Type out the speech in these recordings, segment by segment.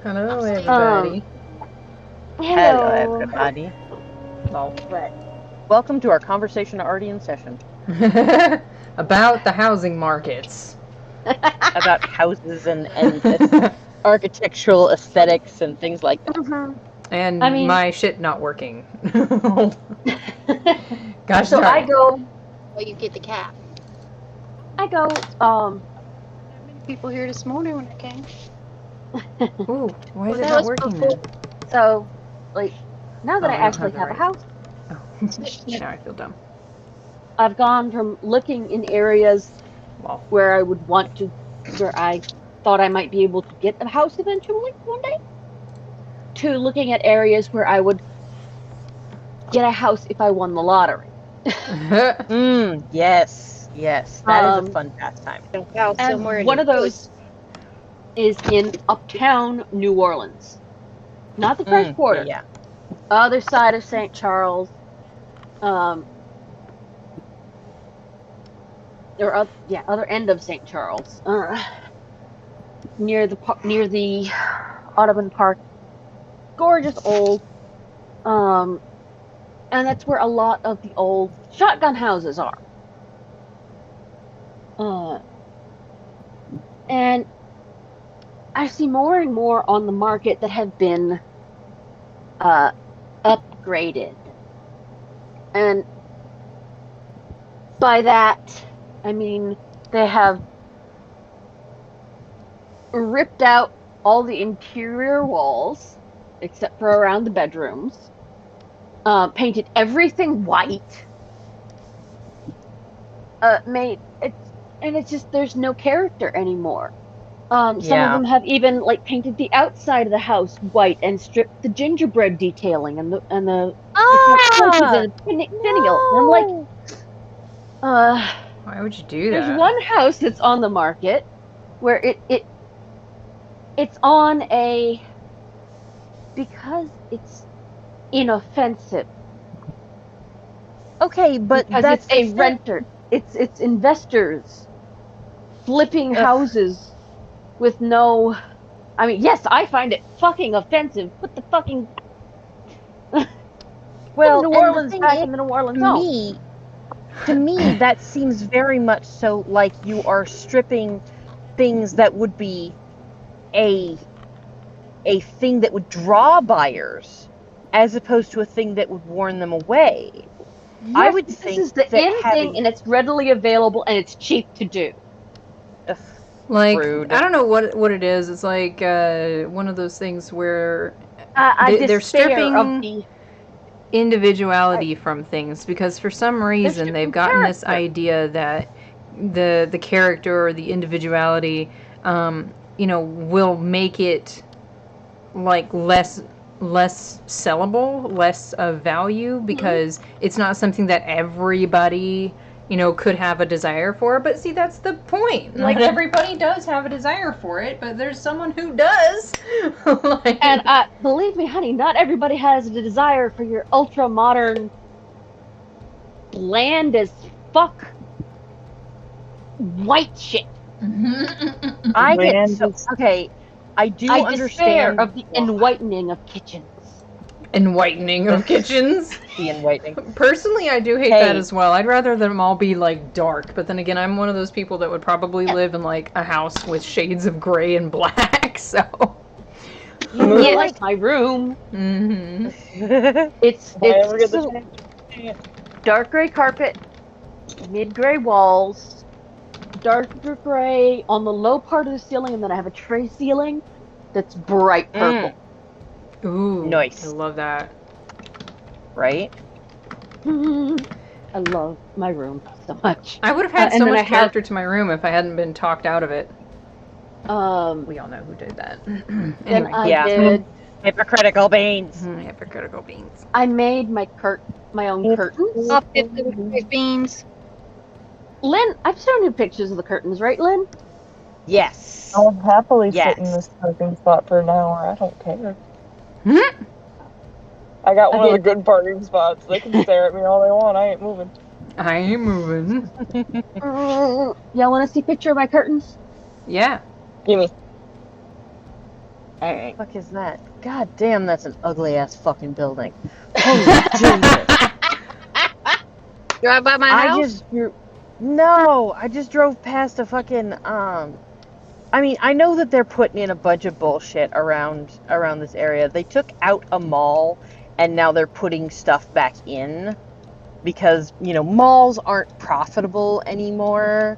Hello, everybody. Hello, everybody. Well, But welcome to our conversation already in session About the housing markets. about houses and architectural aesthetics and things like that. And I mean- my shit not working. Gosh so darn I it. go, Well, you get the cap. um, People here this morning when I came. Ooh, why is Well, it that not was working before- then? so, like, now that Oh, I we don't actually have the have a right- house, Oh, now I feel dumb. I've gone from looking in areas Well, where I would want to, where I thought I might be able to get a house eventually one day, to looking at areas where I would get a house if I won the lottery. Yes, that is a Um, fun pastime. A house And somewhere in one the of those is in uptown New Orleans. Not the French Quarter. Yeah. Other side of St. Charles. Other end of St. Charles. Near the Audubon Park. Gorgeous old. And that's where a lot of the old shotgun houses are. And I see more and more on the market that have been upgraded. And by that, I mean they have ripped out all the interior walls, except for around the bedrooms, painted everything white, it's just there's no character anymore. Some of them have even like painted the outside of the house white and stripped the gingerbread detailing and the finial. I'm like, why would you do that? there's one house that's on the market where it's on because it's inoffensive. Okay, but Because that's it's a renter. It's investors flipping houses with no. I mean, yes, I find it fucking offensive. Put the fucking New Orleans back in the New Orleans home. To me, that seems very much so like you are stripping things that would be a thing that would draw buyers, as opposed to a thing that would warn them away. Yes, I would this think is the that in thing, and it's readily available, and it's cheap to do. Like, Rude. I don't know what it is. It's like one of those things where they're despair stripping of the individuality from things, because for some reason they've gotten this idea that the character or the individuality will make it like less sellable, less of value, because it's not something that everybody could have a desire for. But see, that's the point. Like, everybody does have a desire for it, but there's someone who does. And believe me, honey, not everybody has a desire for your ultra modern, bland as fuck white shit. I do understand. Despair of the enlightening of kitchens. Enlightening of kitchens. The enlightening. Personally, I do hate that as well. I'd rather them all be like dark, but then again, I'm one of those people that would probably live in like a house with shades of gray and black. So You like my room. Mm-hmm. It's dark gray carpet, mid gray walls, darker gray on the low part of the ceiling, and then I have a tray ceiling that's bright purple. Ooh, nice. I love that. Right? I love my room so much. I would have had so much character to my room if I hadn't been talked out of it. We all know who did that. Then I did hypocritical beans. Hypocritical beans. I made my own curtains. Off with beans. Lynn, I've shown you pictures of the curtains, right, Lynn? Yes. I'll happily sit in this parking spot for an hour. I don't care. I got one of the good parking spots. They can stare at me all they want. I ain't moving. I ain't moving. Y'all want to see a picture of my curtains? Yeah. Gimme. Alright. Fuck is that? God damn, that's an ugly ass fucking building. Holy Jesus! Drive by my house? I just drove past a fucking I mean, I know that they're putting in a bunch of bullshit around this area. They took out a mall and now they're putting stuff back in because, malls aren't profitable anymore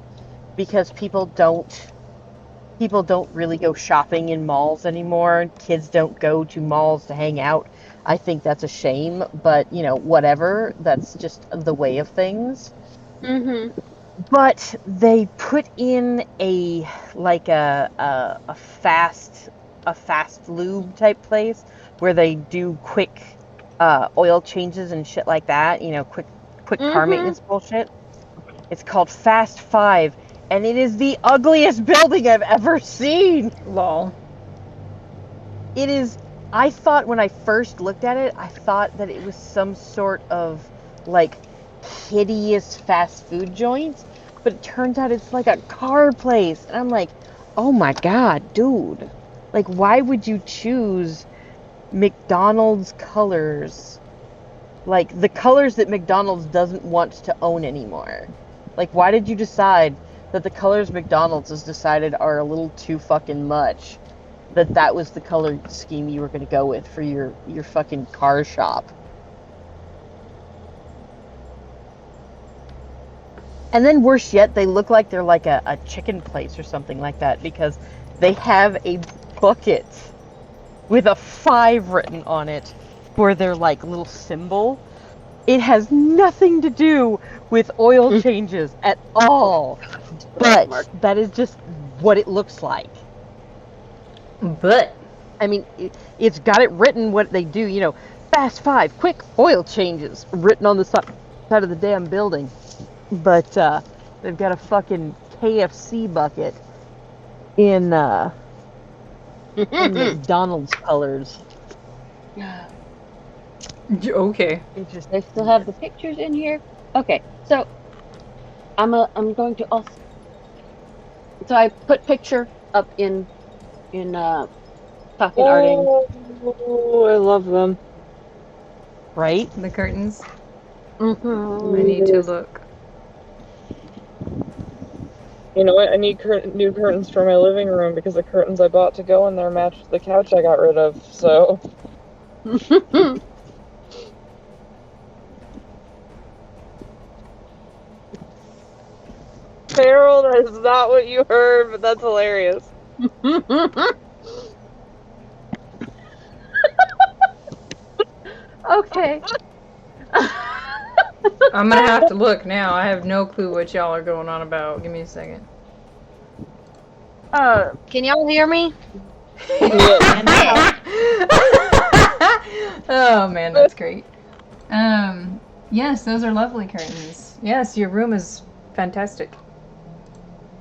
because people don't really go shopping in malls anymore. Kids don't go to malls to hang out. I think that's a shame, but whatever. That's just the way of things. Mm-hmm. But they put in a fast lube type place where they do quick oil changes and shit like that. Quick car maintenance bullshit. It's called Fast 5, and it is the ugliest building I've ever seen. Lol. It is. I thought when I first looked at it, I thought that it was some sort of hideous fast food joint, but it turns out it's like a car place, and I'm like, oh my god, dude, why would you choose McDonald's colors, the colors that McDonald's doesn't want to own anymore? Why did you decide that the colors McDonald's has decided are a little too fucking much, that was the color scheme you were going to go with for your fucking car shop? And then worse yet, they look like they're like a chicken place or something like that because they have a bucket with a 5 written on it for their little symbol. It has nothing to do with oil changes at all, but that is just what it looks like. But I mean, it's got it written what they do, Fast 5, quick oil changes, written on the side of the damn building. But they've got a fucking KFC bucket in McDonald's colors. okay. Interesting. They still have the pictures in here. Okay, so I'm going to also. So I put picture up in Talking Arting. Oh, I love them. Right? The curtains. Mm-hmm. I need to look. You know what? I need new curtains for my living room because the curtains I bought to go in there matched the couch I got rid of, so. Carol, that is not what you heard, but that's hilarious. Okay. I'm gonna have to look now. I have no clue what y'all are going on about. Give me a second. Can y'all hear me? Oh man, that's great. Yes, those are lovely curtains. Yes, your room is fantastic.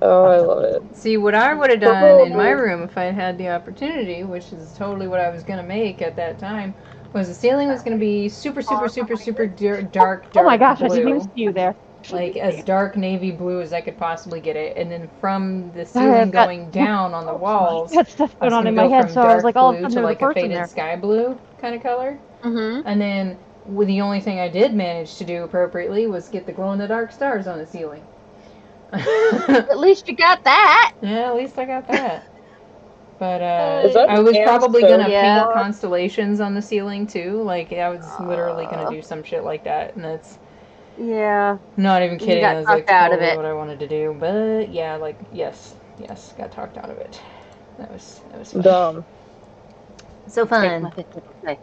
Oh, I love it. See, what I would have done in my room if I had the opportunity, which is totally what I was gonna make at that time, was the ceiling was gonna be super dark Oh my gosh, blue. I just missed you there. Like as dark navy blue as I could possibly get it, and then from the ceiling going down on the walls, I got stuff I was going on gonna in my go head, from so I was dark like, all of a blue sudden to there was like a a person faded there. sky blue kind of color. Mm-hmm. And then the only thing I did manage to do appropriately was get the glow in the dark stars on the ceiling. At least you got that. Yeah, at least I got that. But Is that I was Dan's probably gonna Yeah. paint constellations on the ceiling too. Like I was literally gonna do some shit like that, and that's Yeah. not even kidding. got That was like talked out of totally it. what I wanted to do. But yeah, like yes, got talked out of it. That was fun. Dumb. So Take my fun. picture. Okay.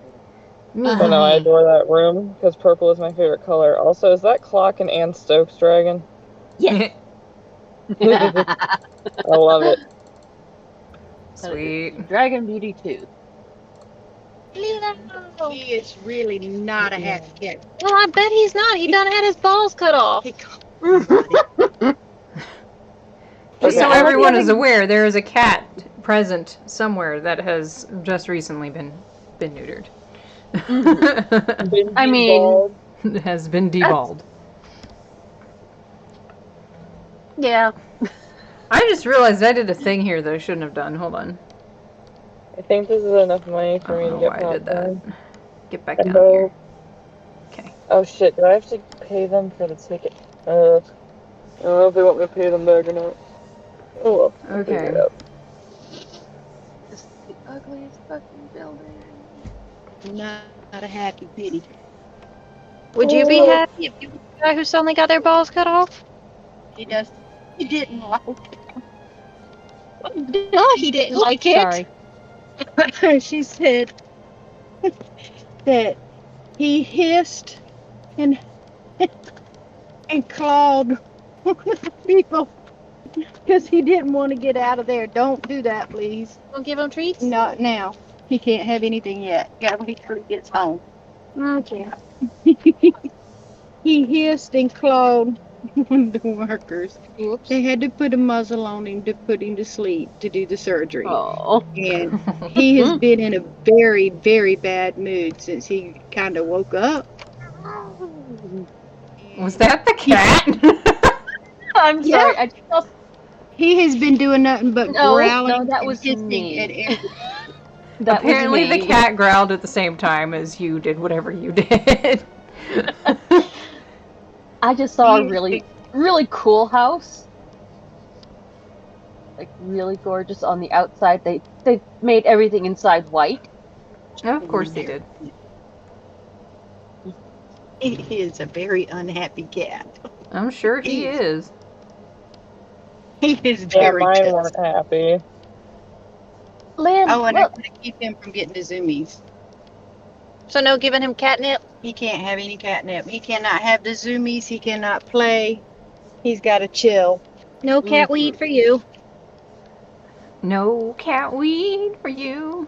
So no, I adore that room because purple is my favorite color. Also, is that clock an Anne Stokes dragon? Yes. I love it. Sweet. Dragon Beauty 2. He is really not a happy cat. Well, I bet he's not. He done had his balls cut off. Just Yeah, so I like everyone is having- aware, there is a cat present somewhere that has just recently been neutered. Been I mean- deballed. Has been deballed. Yeah. I just realized I did a thing here that I shouldn't have done. Hold on. I think this is enough money I for me don't to know get why I did that. popcorn. Get back And down here. Okay. Oh shit, do I have to pay them for the ticket? I don't know if they want me to pay them back or not. Oh well, I'll figure it Okay. out. This is the ugliest fucking building. Not a happy pity. Would you be happy if you were the guy who suddenly got their balls cut off? He didn't like No, he didn't like it. Sorry. She said that he hissed and clawed people because he didn't want to get out of there. Don't do that, please. Don't give him treats? Not now. He can't have anything yet. Gotta wait till he gets home. Okay. He hissed and clawed one of the workers. Oops. They had to put a muzzle on him to put him to sleep to do the surgery. Oh. And he has been in a very, very bad mood since he kind of woke up. Was that the cat? I'm Yeah. sorry. I just He has been doing nothing but No, growling that and was hissing me. at everything. that Apparently was me. the cat growled at the same time as you did whatever you did. I just saw a really, really cool house. Like really gorgeous on the outside. They made everything inside white. Of course they did. He is a very unhappy cat. I'm sure he is. He is Yeah, very mine pissed. weren't happy. Lynn, Oh, and I look, gotta keep him from getting the zoomies. So no giving him catnip? He can't have any catnip. He cannot have the zoomies. He cannot play. He's got to chill. No cat weed for you. No cat weed for you.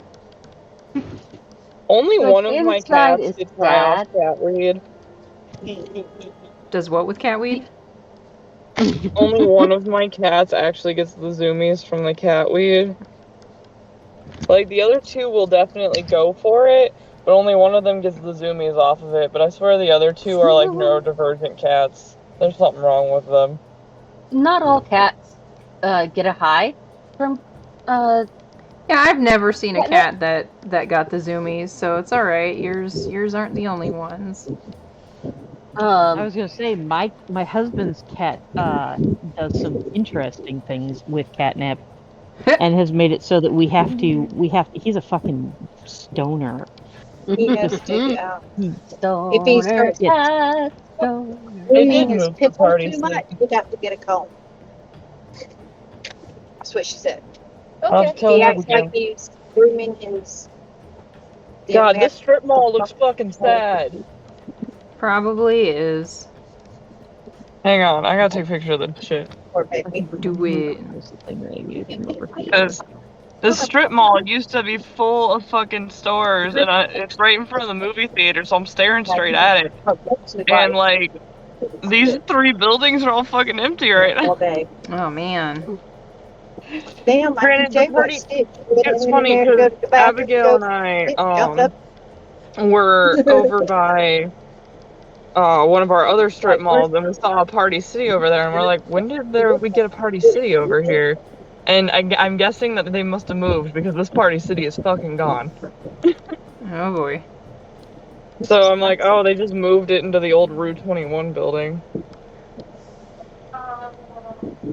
Only Like, one of my inside cats is did try off sad. cat weed. Does what with cat weed? Only one of my cats actually gets the zoomies from the cat weed. Like, the other two will definitely go for it, but only one of them gets the zoomies off of it. But I swear the other two are like neurodivergent cats. There's something wrong with them. Not all cats get a high from Yeah, I've never seen a Catnip? cat that got the zoomies, so it's all right. Yours aren't the only ones. I was gonna say my husband's cat does some interesting things with catnip, and has made it so that we have to. He's a fucking stoner. He has to. stoner If he starts cat, stoner. They grooming did his move to pitbull party too city. much, you have to get a comb. That's what she said. I'll have to tell He him acts again. like he's grooming his. God, this strip mall looks fucking sad. Probably is. Hang on, I gotta take a picture of this shit. Do it. Because this strip mall used to be full of fucking stores, and it's right in front of the movie theater, so I'm staring straight at it. And, like, these three buildings are all fucking empty right now. All day. Oh man. Damn, I Granted, can tell you what, the Steve, It's funny because Abigail and I were over by one of our other strip malls, and we saw a Party City over there, and we're like, when did we get a Party City over here? And I'm guessing that they must have moved because this Party City is fucking gone. Oh boy. So I'm like, oh, they just moved it into the old Route 21 building.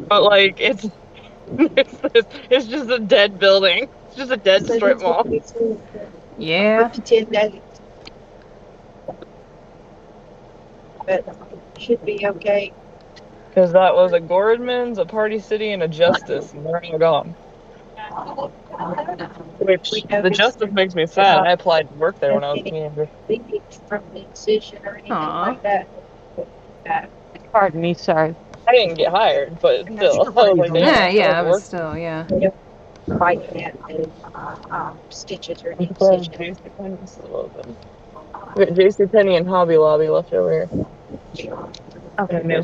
But like, it's just a dead building. It's just a dead strip mall. Yeah. But should be okay. Because that was a Gordman's, a Party City, and a Justice, and they're all gone. Which, the Justice makes me sad. I applied to work there when I was a teenager. From the incision or anything Aw. like that. Pardon me, sorry. I didn't get hired, but still. I was like, Yeah, but still, yeah. Fighting it and stitches or I'm glad JCPenney's still open. We got JCPenney and Hobby Lobby left over here. Okay,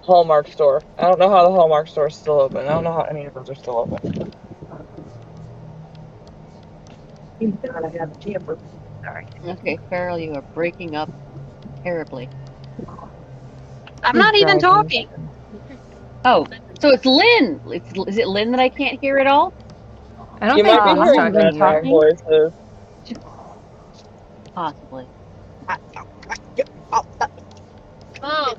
Hallmark store. I don't know how the Hallmark store is still open. I don't know how any of those are still open. Sorry. Okay, Carol, you are breaking up terribly. I'm not even talking. Oh, So it's Lynn. Is it Lynn that I can't hear at all? I don't You think might be Lynn's hearing talking red either. voices. Possibly. Oh,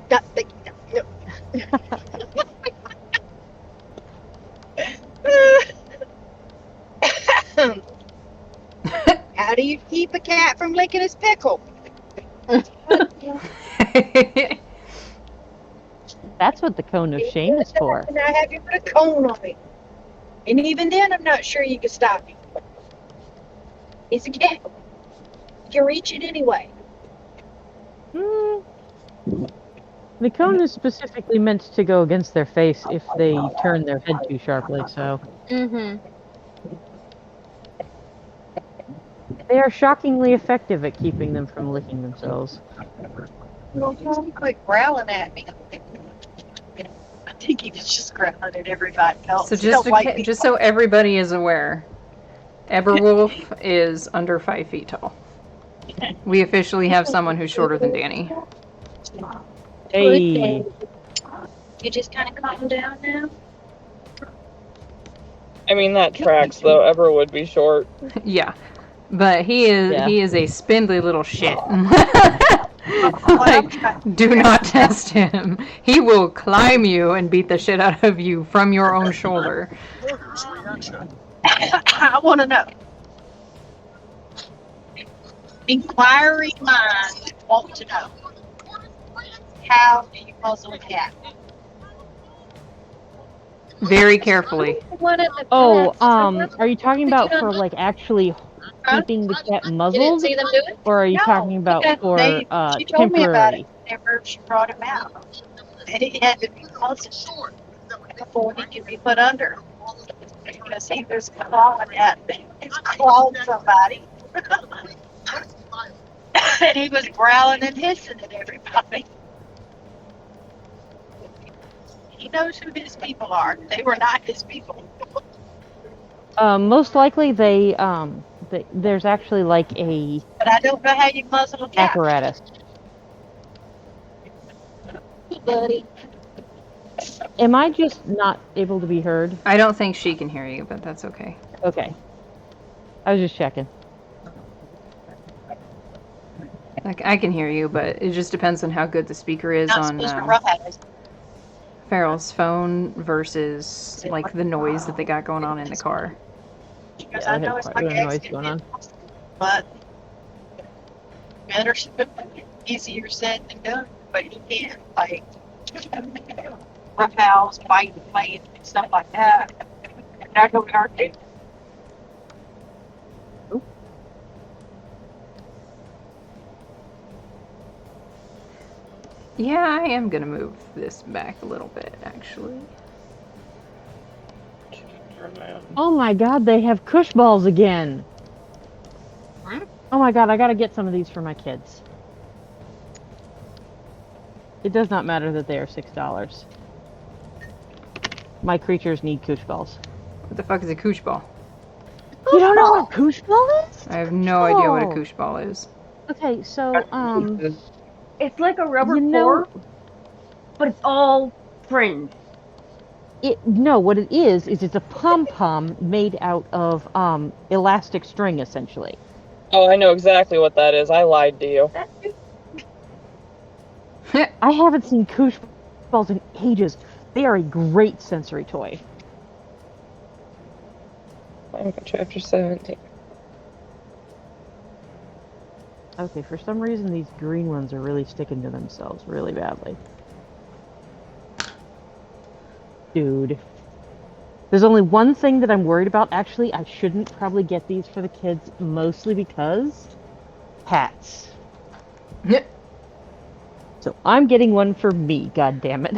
how do you keep a cat from licking his pickle? That's what the cone of shame is for. And I have you put a cone on it. And even then, I'm not sure you can stop him. It's a cat. You can reach it anyway. The cone is specifically meant to go against their face if they turn their head too sharply, so. mm-hmm. They are shockingly effective at keeping them from licking themselves. Well, don't quit growling at me. I think he was just growling at everybody else. So Don't like me. just so everybody is aware, Eberwolf is under 5 feet tall. We officially have someone who's shorter than Danny. Hey. You just kind of calm down now. I mean, that tracks, though. Ever would be short. Yeah. But he is a spindly little shit. Like, do not test him. He will climb you and beat the shit out of you from your own shoulder. I want to know. Inquiring minds want to know. How do you muzzle a cat? Very carefully. Oh, are you talking about for like actually keeping the cat You didn't muzzled? see them do it? Or are you No, talking about for she told me about temporary? it whenever she brought him out. And he had to be muzzled before he could be put under. Because he was clawing at me. He's clawed somebody. And he was growling and hissing at everybody. He knows who his people are. They were not his people. Most likely there's actually like a But I don't know how you muzzle a cat. apparatus. Buddy. Am I just not able to be heard? I don't think she can hear you, but that's okay. Okay. I was just checking. Like, I can hear you, but it just depends on how good the speaker is Not on supposed to roughhouse. Farrell's phone versus like the noise that they got going on in the car. Because Yeah, I I know had it's quite a like bit of noise accident, going on. but better easier said than done. But you can't like roughhouse, fight, play, and stuff like that. And I know we are too. Yeah, I am gonna move this back a little bit, actually. Oh my god, they have Kush balls again. Oh my god, I gotta get some of these for my kids. It does not matter that they are $6. My creatures need Kush balls. What the fuck is a koosh ball? You don't know what Kush ball is? I have no idea what a Oh. koosh ball is. Okay, so It's like a rubber You know- core, but it's all fringe. what it is it's a pom-pom made out of elastic string essentially. Oh, I know exactly what that is. I lied to you. I haven't seen Kush balls in ages. They are a great sensory toy. Chapter 17. Okay, for some reason these green ones are really sticking to themselves really badly. Dude. There's only one thing that I'm worried about. Actually, I shouldn't probably get these for the kids, mostly because hats. So I'm getting one for me, god damn it.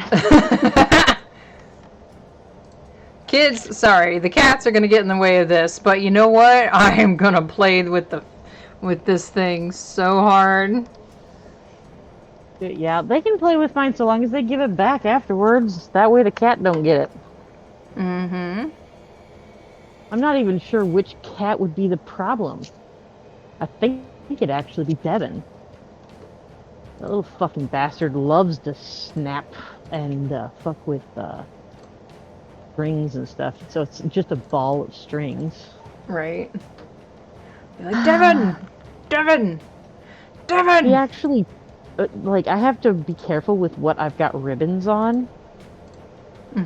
Kids, sorry, the cats are gonna get in the way of this, but you know what? I am gonna play with this thing so hard. Yeah, they can play with mine so long as they give it back afterwards. That way the cat don't get it. Mm-hmm. I'm not even sure which cat would be the problem. I think it'd actually be Devin. That little fucking bastard loves to snap and fuck with strings and stuff, so it's just a ball of strings. Right. Be like, Devin! Devin! Devin! He actually, like, I have to be careful with what I've got ribbons on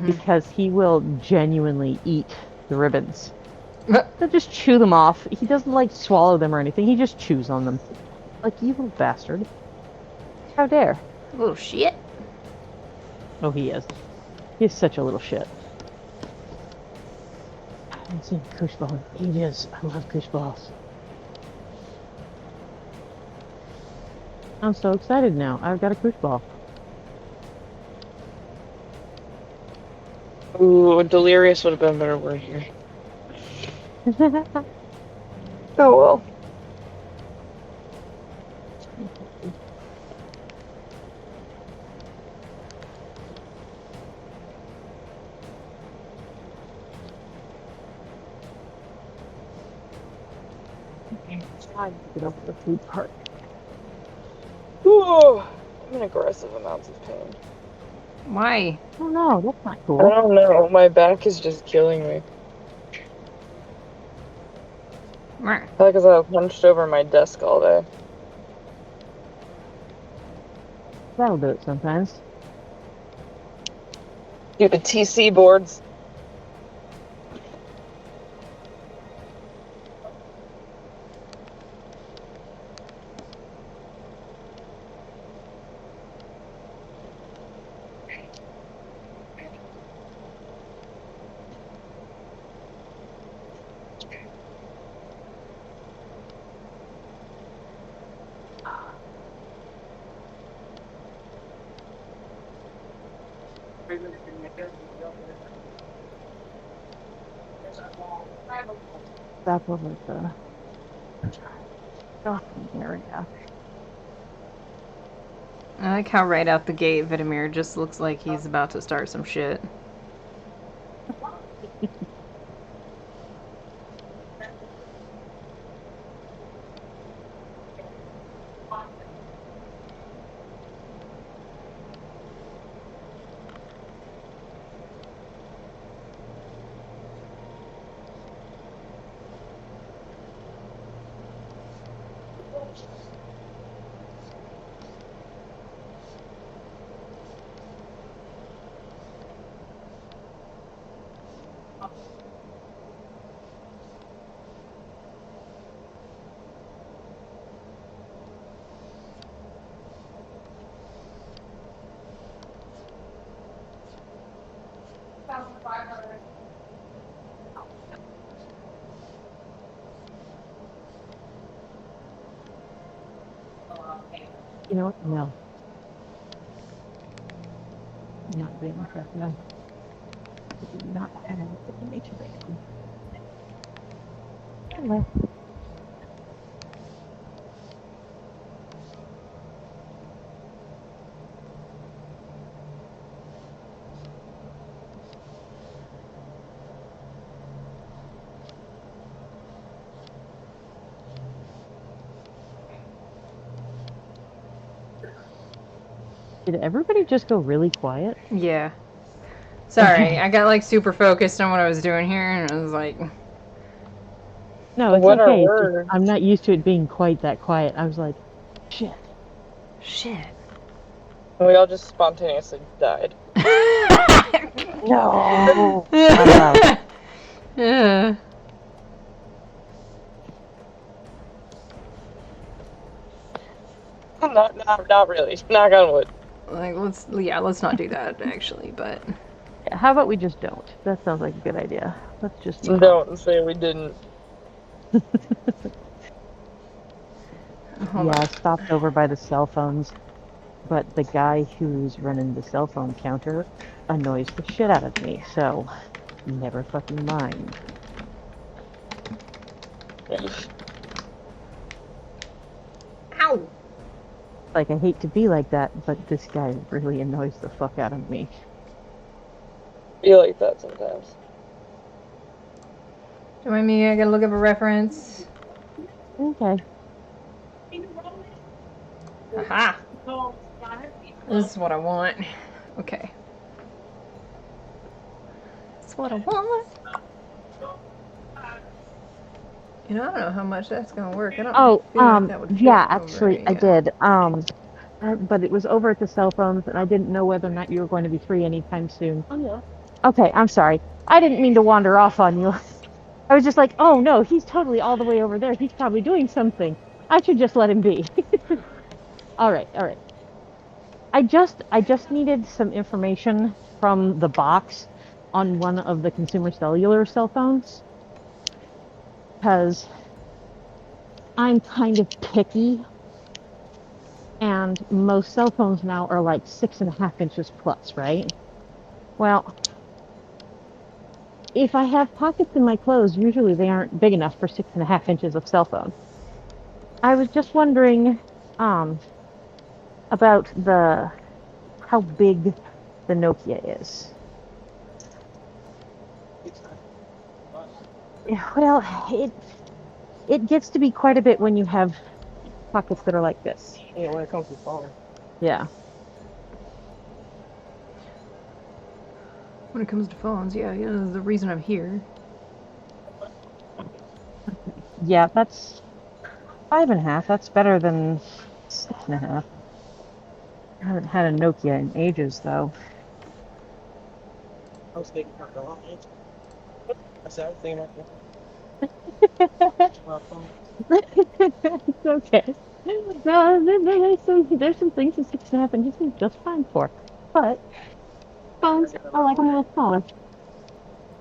because he will genuinely eat the ribbons. He'll just chew them off. He doesn't like swallow them or anything. He just chews on them. Like, you little bastard. How dare? Little shit. Oh, he is. He's such a little shit. I haven't seen Kush Ball in ages. I love Kush Balls. I'm so excited now. I've got a Kush Ball. Ooh, delirious would have been a better word here. Oh well. Trying to get over the food part. Ooh, I'm in aggressive amounts of pain. Why? Oh no, that's not I cool. don't know. My back is just killing me. Meh. Probably because I hunched over my desk all day. That'll do it sometimes. Stupid TC boards. That's what was the docking area. I like how right out the gate Vitamir just looks like he's about to start some shit. You know what? No. I'm not being impressed. No. I do not have the nature band. Hello. Did everybody just go really quiet? Yeah. Sorry, Okay. I got like super focused on what I was doing here, and I was like, No, it's What are okay. It's just, words? I'm not used to it being quite that quiet. I was like, shit. shit. We all just spontaneously died. No. Not allowed. Yeah. Not really. Knock on wood. Like, let's not do that actually, but Yeah, how about we just don't? That sounds like a good idea. Let's just not. Don't say we didn't. hold Yeah, I on. stopped over by the cell phones, but the guy who's running the cell phone counter annoys the shit out of me, so never fucking mind. Ow! Like, I hate to be like that, but this guy really annoys the fuck out of me. Be like that sometimes. Don't mind me, I gotta look up a reference. Okay. Aha! This is what I want. Okay. what I want. You know, I don't know how much that's gonna work. I don't feel like that would fit Yeah, over, actually, I yeah. did. But it was over at the cell phones, and I didn't know whether or not you were going to be free anytime soon. Oh yeah. Okay, I'm sorry. I didn't mean to wander off on you. I was just like, oh no, he's totally all the way over there. He's probably doing something. I should just let him be. All right, all right. I just needed some information from the box on one of the consumer cellular cell phones because I'm kind of picky, and most cell phones now are like 6.5 inches plus, right? Well, if I have pockets in my clothes, usually they aren't big enough for 6.5 inches of cell phone. I was just wondering about how big the Nokia is. Well, it gets to be quite a bit when you have pockets that are like this. Yeah, when it comes to phone. Yeah. When it comes to phones, yeah, the reason I'm here. Yeah, that's 5.5. That's better than 6.5. I haven't had a Nokia in ages, though. I was thinking about the long answer. I said, I was thinking about my phone. It's okay. No, there's some things that 6.5 inches is just fine for. But phones, I like them a little smaller.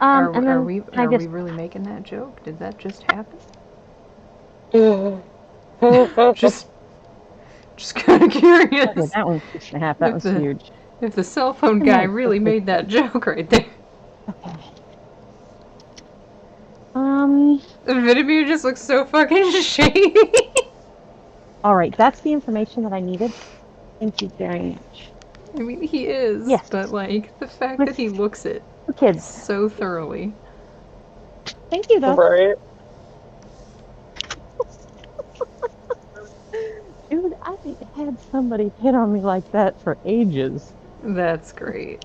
Are, And are then we I are we just really making that joke? Did that just happen? Just kind of curious. okay, that one's 6.5. That If was the huge. if the cell phone And guy that's really made that joke right there. okay. Vidimir just looks so fucking shady. All right, that's the information that I needed. Thank you very much. I mean, he is, Yes. but like the fact With that he looks it kids. so thoroughly. Thank you, though. Right. Dude, I ain't had somebody hit on me like that for ages. That's great.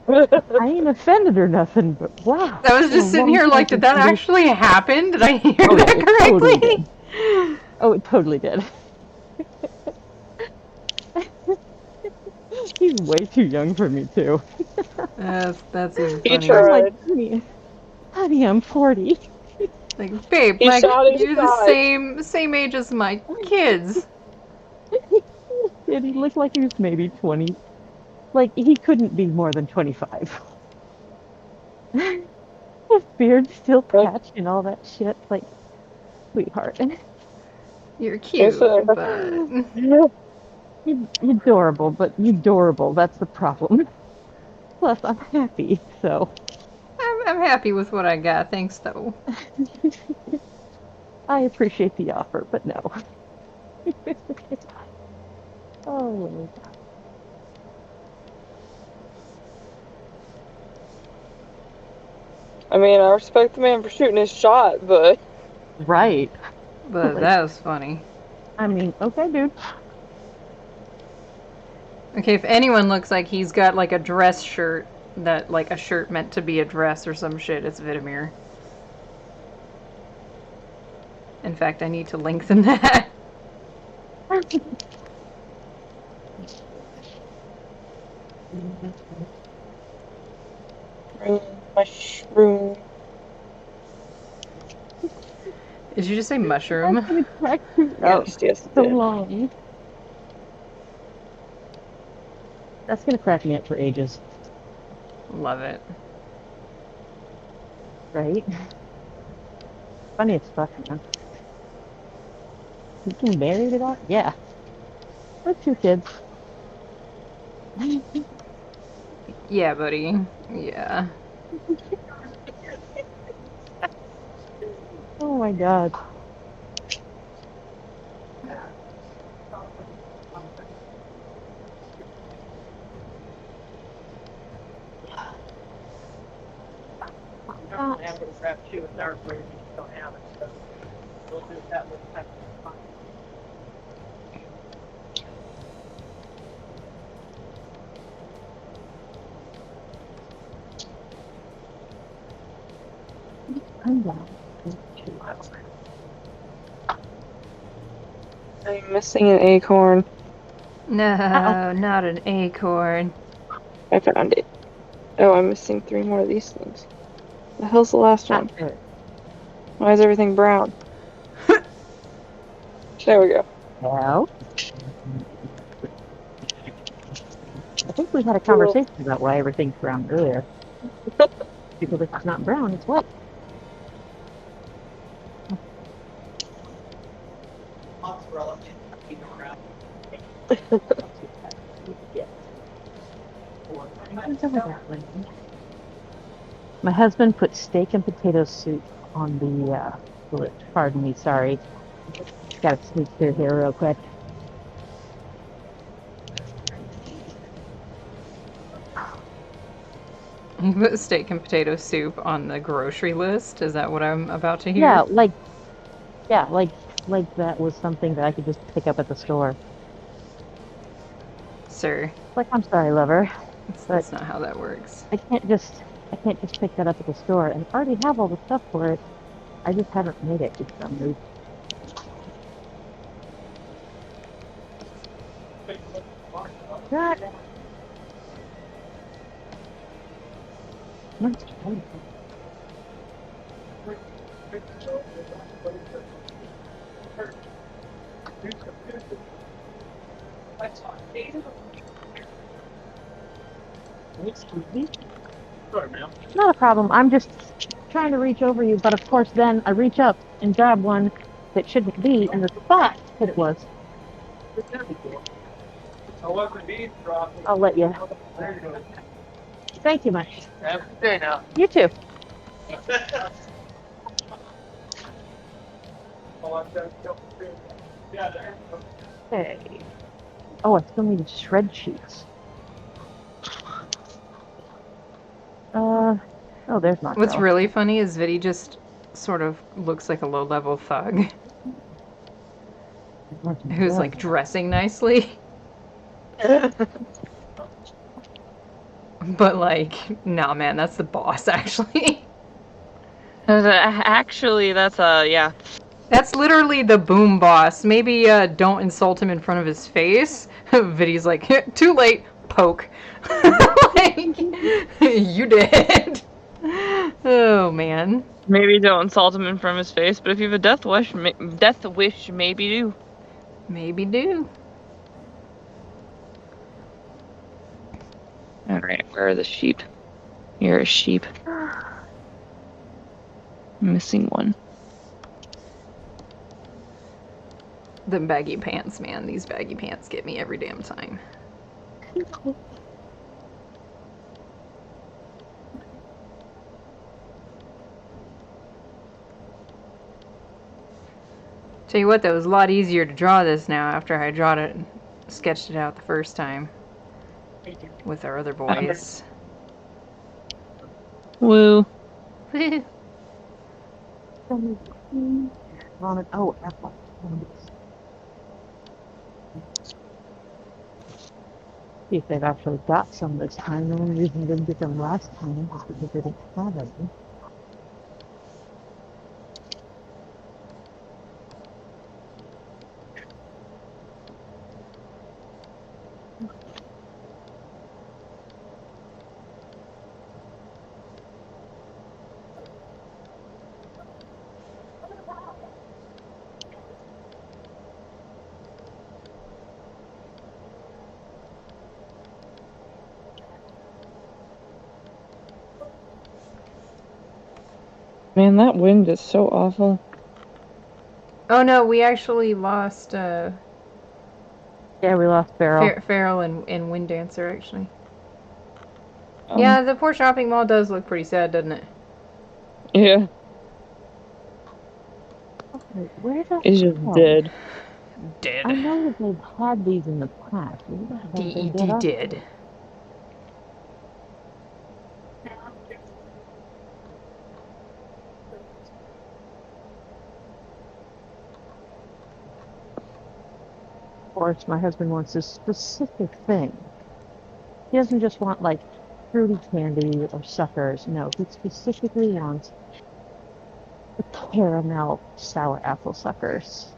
I ain't offended or nothing, but wow. I was for a just sitting long here time like, did that somebody- actually happen? Did I hear Oh, yeah, that it correctly? totally did. Oh, it totally did. He's way too young for me, too. That's even He funny. I'm like, tried. honey, I'm 40. Like, babe, He like shot his you're the shot. same age as my kids. And he looked like he was maybe 20. Like, he couldn't be more than 25. His beard still patched and all that shit. Like, sweetheart. You're cute, but You're adorable, but adorable. That's the problem. Plus, I'm happy, so. I'm happy with what I got. Thanks, though. I appreciate the offer, but no. Oh. I mean, I respect the man for shooting his shot, but Right. But that was funny. I mean, okay, dude. Okay, if anyone looks like he's got like a dress shirt that like a shirt meant to be a dress or some shit, it's Vidimir. In fact, I need to lengthen that. mushroom. Did you just say mushroom? I'm gonna crack you up Yes, so did. long. That's gonna crack me up for ages, Love it. right? Funny as fuck, man. You can marry it all? Yeah. Or 2 kids. Yeah, buddy. Yeah. Oh my god. After the crap too, with dark where you just don't have it. So we'll do that with time. come down. I'm missing an acorn. No, not an acorn. I found it. Oh, I'm missing 3 more of these things. The hell's the last one? Why is everything brown? There we go. Well, I think we had a conversation about why everything's brown earlier. Because if it's not brown, it's white. My husband put steak and potato soup on the pardon me, sorry. Gotta sneak through here real quick. You put steak and potato soup on the grocery list? Is that what I'm about to hear? Yeah, like that was something that I could just pick up at the store. Sir. Like, I'm sorry, lover. That's not how that works. I can't just pick that up at the store and already have all the stuff for it. I just haven't made it for some reason. Not a problem. I'm just trying to reach over you, but of course then I reach up and grab one that shouldn't be in the spot that it was. I'll let you. Thank you much. Have a good day now. You too. Okay. Oh, I still need shred sheets. Oh, there's my What's girl. really funny is Viddy just sort of looks like a low-level thug who's like dressing nicely. But like, nah, man, that's the boss actually. Actually, that's yeah. That's literally the boom boss. Maybe don't insult him in front of his face. Viddy's like, too late, poke. Like, you did. Oh man. Maybe don't insult him in front of his face, but if you have a death wish, maybe do. Maybe do. All right, where are the sheep? Here is sheep. I'm missing one. The baggy pants, man. These baggy pants get me every damn time. Tell you what, that was a lot easier to draw this now after I sketched it out the first time with our other boys. Woo. Oh, apple. See if they've actually got some this time. The only reason they didn't get them last time was because they didn't have any. Man, that wind is so awful. Oh no, we actually lost Yeah, we lost Farrell. Farrell and Wind Dancer actually. Yeah, the poor shopping mall does look pretty sad, doesn't it? Yeah. Okay, where did It's just dead. Dead. I know that they've had these in the past. D-E-D dead. Of course, my husband wants a specific thing. He doesn't just want like fruity candy or suckers. No, he specifically wants caramel sour apple suckers.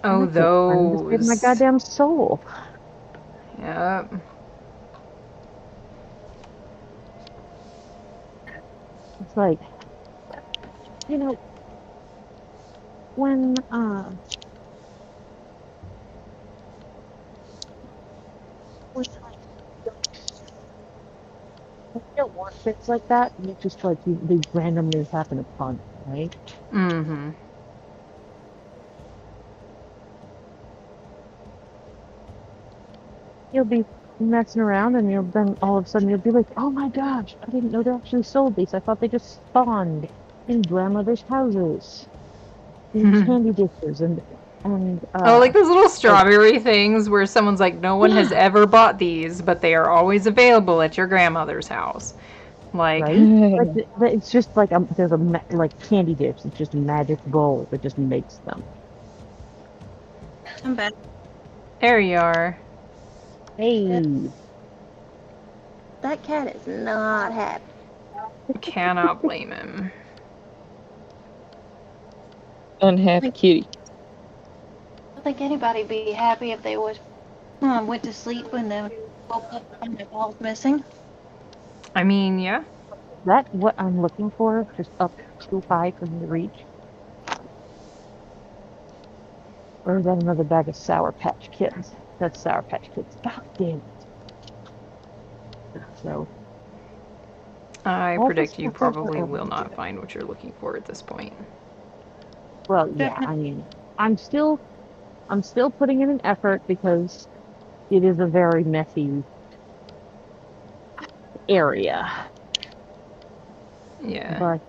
Oh, That's just trying to save my those. goddamn soul. Yep. It's like, you know, when when you want things like that, you just like they randomly happen upon you, right? Mm-hmm. You'll be messing around and then all of a sudden you'll be like, oh my gosh, I didn't know they actually sold these. I thought they just spawned in grandmother's houses. These candy dishes and Oh, like those little strawberry things where someone's like, no one has ever bought these, but they are always available at your grandmother's house. Like, right? Like it's just like there's like candy dish. It's just a magic bowl that just makes them. I'm back. there you are. Hey, That cat is not happy. Cannot blame him. Unhappy kitty. I don't think anybody'd be happy if they went to sleep when they woke up and their ball's missing. I mean, yeah. is that what I'm looking for? Just up too high for me to reach? Or is that another bag of Sour Patch Kids? That's Sour Patch Kids. God damn it. So. I All predict this you stuff over probably over will not again. find what you're looking for at this point. Well, yeah, I mean, I'm still putting in an effort because it is a very messy area. Yeah. But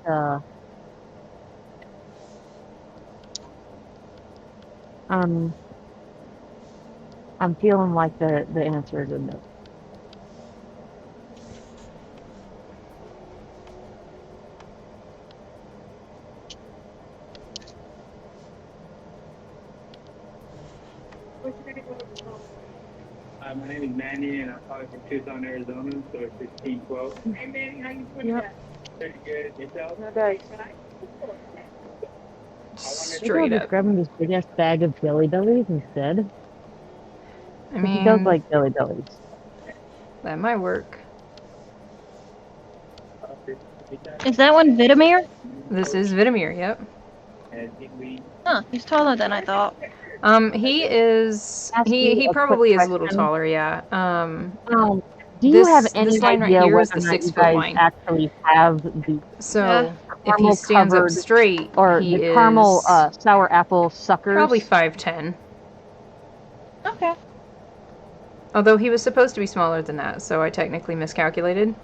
I'm feeling like the answer is a no. My name is Manny, and I'm calling from Tucson, Arizona, so it's 1612. Hey, Manny, how you doing? Yep. Pretty good. Yourself? No doubt. Straight Maybe I'll just up. grab him this big ass bag of Jelly Bellies instead. I Because he does mean, like Jelly Bellies. that might work. Is that one Vitamir? This is Vitamir, yep. Huh, he's taller than I thought. He is. Ask you He a probably quick is a little question. taller, yeah. Do you have This any line right idea here is whether the or not you 6 foot guys line. actually have the So if he caramel stands up covered straight, or he the is caramel sour apple suckers? probably 5'10". Okay. Although he was supposed to be smaller than that, so I technically miscalculated.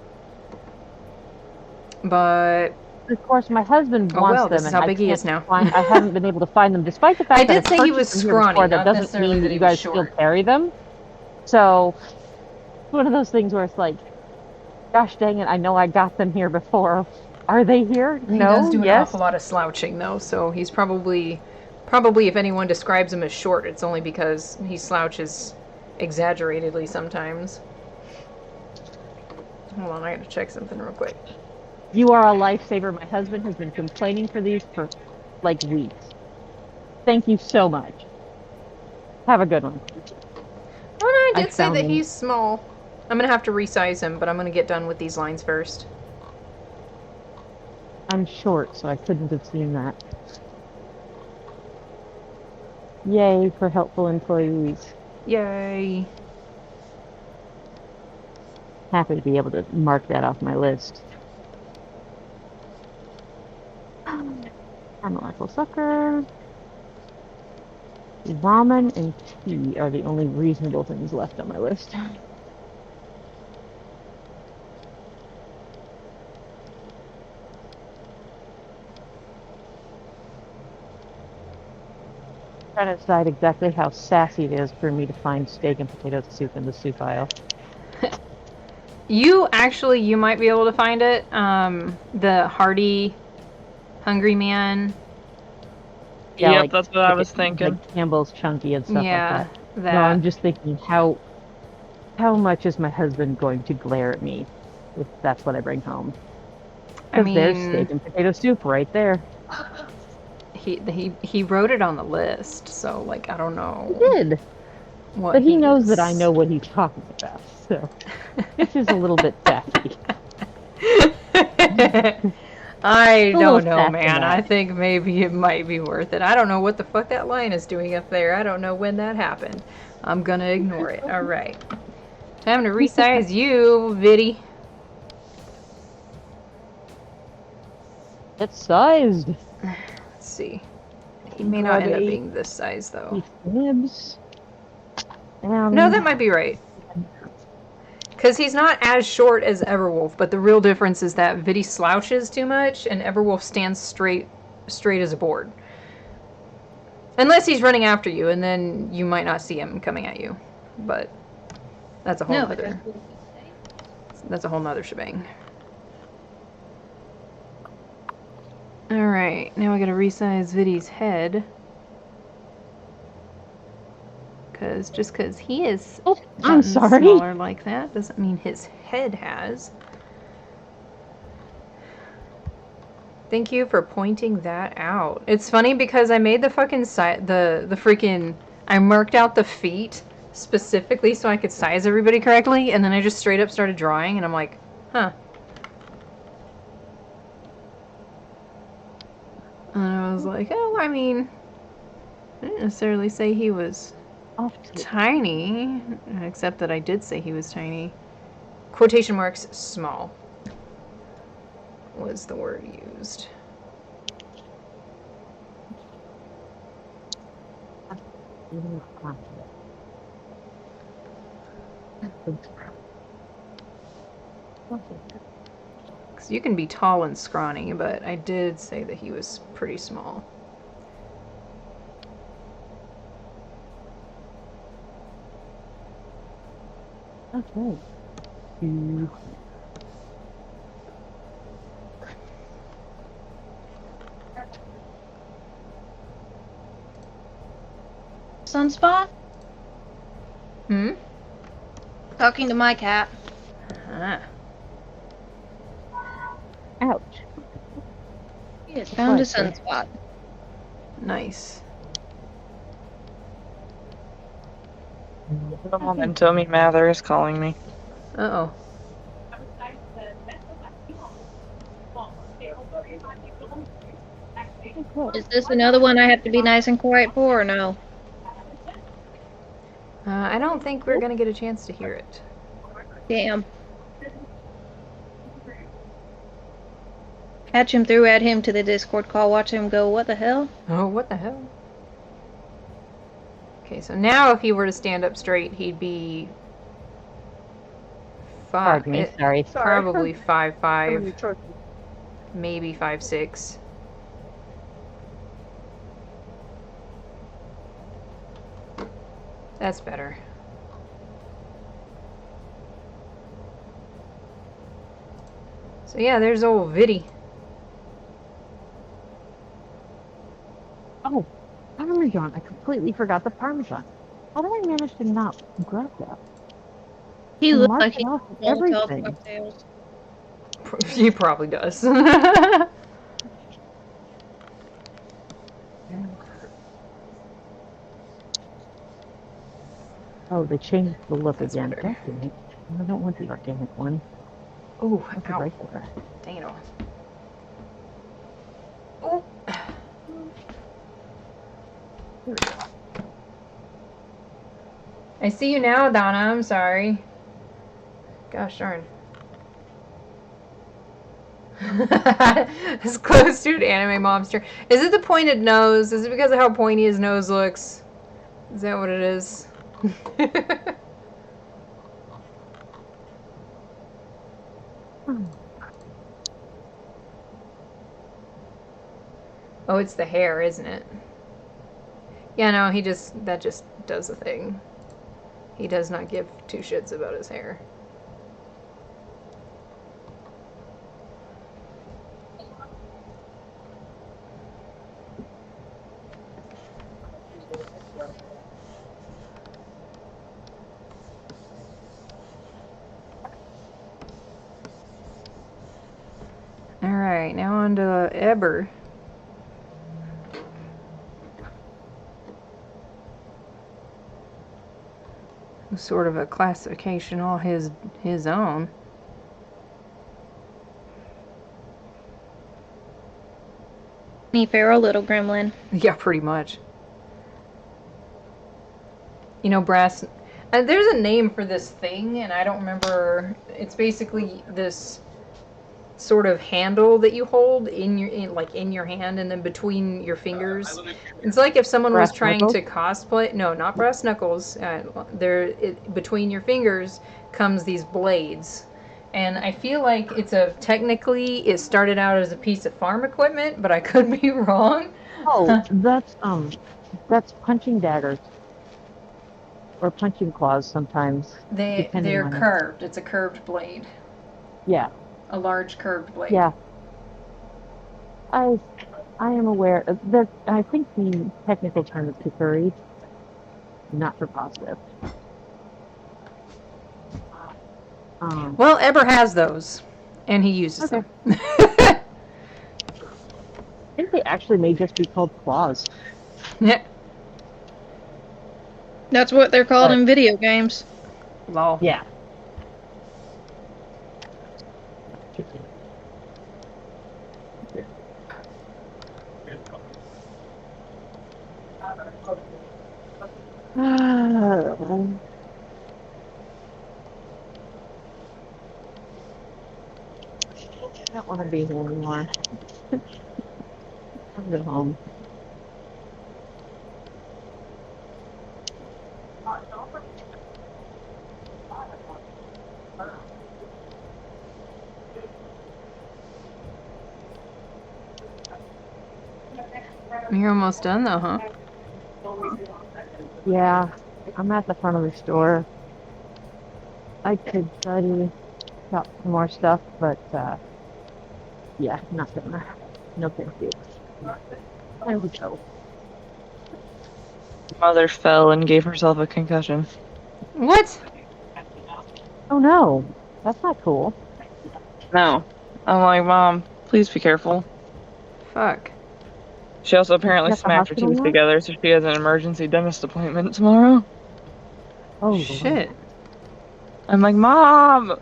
But Of course, my husband oh wants well, them, this is and how I big he can't is now. find. I haven't been able to find them, despite the fact I that did I've say he purchased was them here scrawny, before. That not doesn't necessarily mean that that he you was guys still short. carry them. So, it's one of those things where it's like, gosh dang it! I know I got them here before. Are they here? He does No. do an Yes. awful lot of slouching though, so he's probably if anyone describes him as short, it's only because he slouches exaggeratedly sometimes. Hold on, I gotta check something real quick. You are a lifesaver. My husband has been complaining for these for like weeks. Thank you so much. Have a good one. Oh no, I I did say found that him. he's small. I'm gonna have to resize him, but I'm gonna get done with these lines first. I'm short, so I couldn't have seen that. Yay for helpful employees. Yay. Happy to be able to mark that off my list. Caramel apple sucker. Ramen and tea are the only reasonable things left on my list. Trying to decide exactly how sassy it is for me to find steak and potato soup in the soup aisle. You might be able to find it. The Hearty Hungry Man. Yeah, Yep, like, that's what I was thinking. Like Campbell's Chunky and stuff Yeah, like that. that. No, I'm just thinking how much is my husband going to glare at me if that's what I bring home? Because there's steak and potato soup right there. He wrote it on the list, so like I don't know. He did. What But he knows that I know what he's talking about, so it's just a little bit sassy. I don't know, sass man. in I that. think maybe it might be worth it. I don't know what the fuck that lion is doing up there. I don't know when that happened. I'm gonna ignore it. All right. Time to resize you, Viddy. It's sized. Let's see. He may not end up being this size, though. Nibs. No, that might be right. Because he's not as short as Everwolf, but the real difference is that Viddy slouches too much, and Everwolf stands straight as a board. Unless he's running after you, and then you might not see him coming at you. But that's a whole nother. That's a whole nother shebang. Alright, now we gotta resize Viddy's head. Just because he is I'm sorry. smaller like that doesn't mean his head has. Thank you for pointing that out. It's funny because I made the fucking I marked out the feet specifically so I could size everybody correctly, and then I just straight up started drawing, and I'm like, huh. And I was like, oh, I mean, I didn't necessarily say he was tiny, except that I did say he was tiny. Quotation marks, small was the word used. Because you can be tall and scrawny, but I did say that he was pretty small. Okay. Sunspot? Hmm? Talking to my cat. Ah. Ouch. Yes, found a sunspot. Nice. The momentum, Mather is calling me. Uh-oh. Is this another one I have to be nice and quiet for, or no? I don't think we're gonna get a chance to hear it. Damn. Hatch him threw at him to the Discord call. Watch him go, what the hell? Oh, what the hell? Okay, so now if he were to stand up straight, he'd be Pardon me, sorry. Probably 5'5", maybe 5'6". That's better. So yeah, there's old Viddy. Oh, Parmesan. I completely forgot the Parmesan. How did I manage to not grab that? He looked like he off was everything. cocktails. He probably does. Oh, they changed the look That's again. better. That's it. I don't want the organic one. Oh, That's the ow. regular. Dang it all. Oh. I see you now, Donna. I'm sorry. Gosh darn. As close to an anime monster. Is it the pointed nose? Is it because of how pointy his nose looks? Is that what it is? Oh, it's the hair, isn't it? Yeah, no, that just does a thing. He does not give two shits about his hair. Alright, now on to Eber. Sort of a classification all his own. Me feral little gremlin. Yeah, pretty much. You know, brass. There's a name for this thing, and I don't remember. It's basically this sort of handle that you hold in your hand, and then between your fingers. It's like if someone was Brass trying knuckles? to cosplay. No, not brass knuckles. Between your fingers comes these blades. And I feel like technically it started out as a piece of farm equipment, but I could be wrong. Oh, that's punching daggers or punching claws sometimes, depending They're on it. curved. It's a curved blade. Yeah, A large curved blade. yeah. I am aware that I think the technical term is kukuri, not for positive. Well, Eber has those, and he uses Okay. them. I think they actually may just be called claws. Yeah. That's what they're called But- in video games. Lol. Yeah. I don't want to be here anymore. I'll go home. You're almost done, though, huh? Yeah, I'm at the front of the store. I could study about some more stuff, but yeah, not gonna. No thank you. I would go. Mother fell and gave herself a concussion. What? Oh no, that's not cool. No. I'm like, Mom, please be careful. Fuck. She also apparently Is that the smacked her hospital teeth now? together, so she has an emergency dentist appointment tomorrow. Oh Lord. Shit. I'm like, Mom!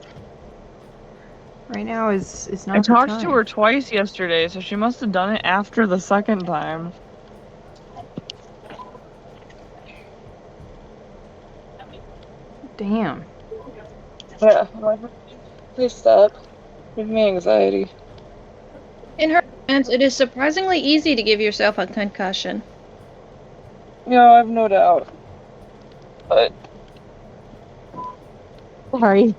Right now is not I the talked time. to her twice yesterday, so she must have done it after the second time. Damn. Yeah, I'm like, please stop. Give me anxiety. In her defense, it is surprisingly easy to give yourself a concussion. Yeah, I have no doubt. But Sorry.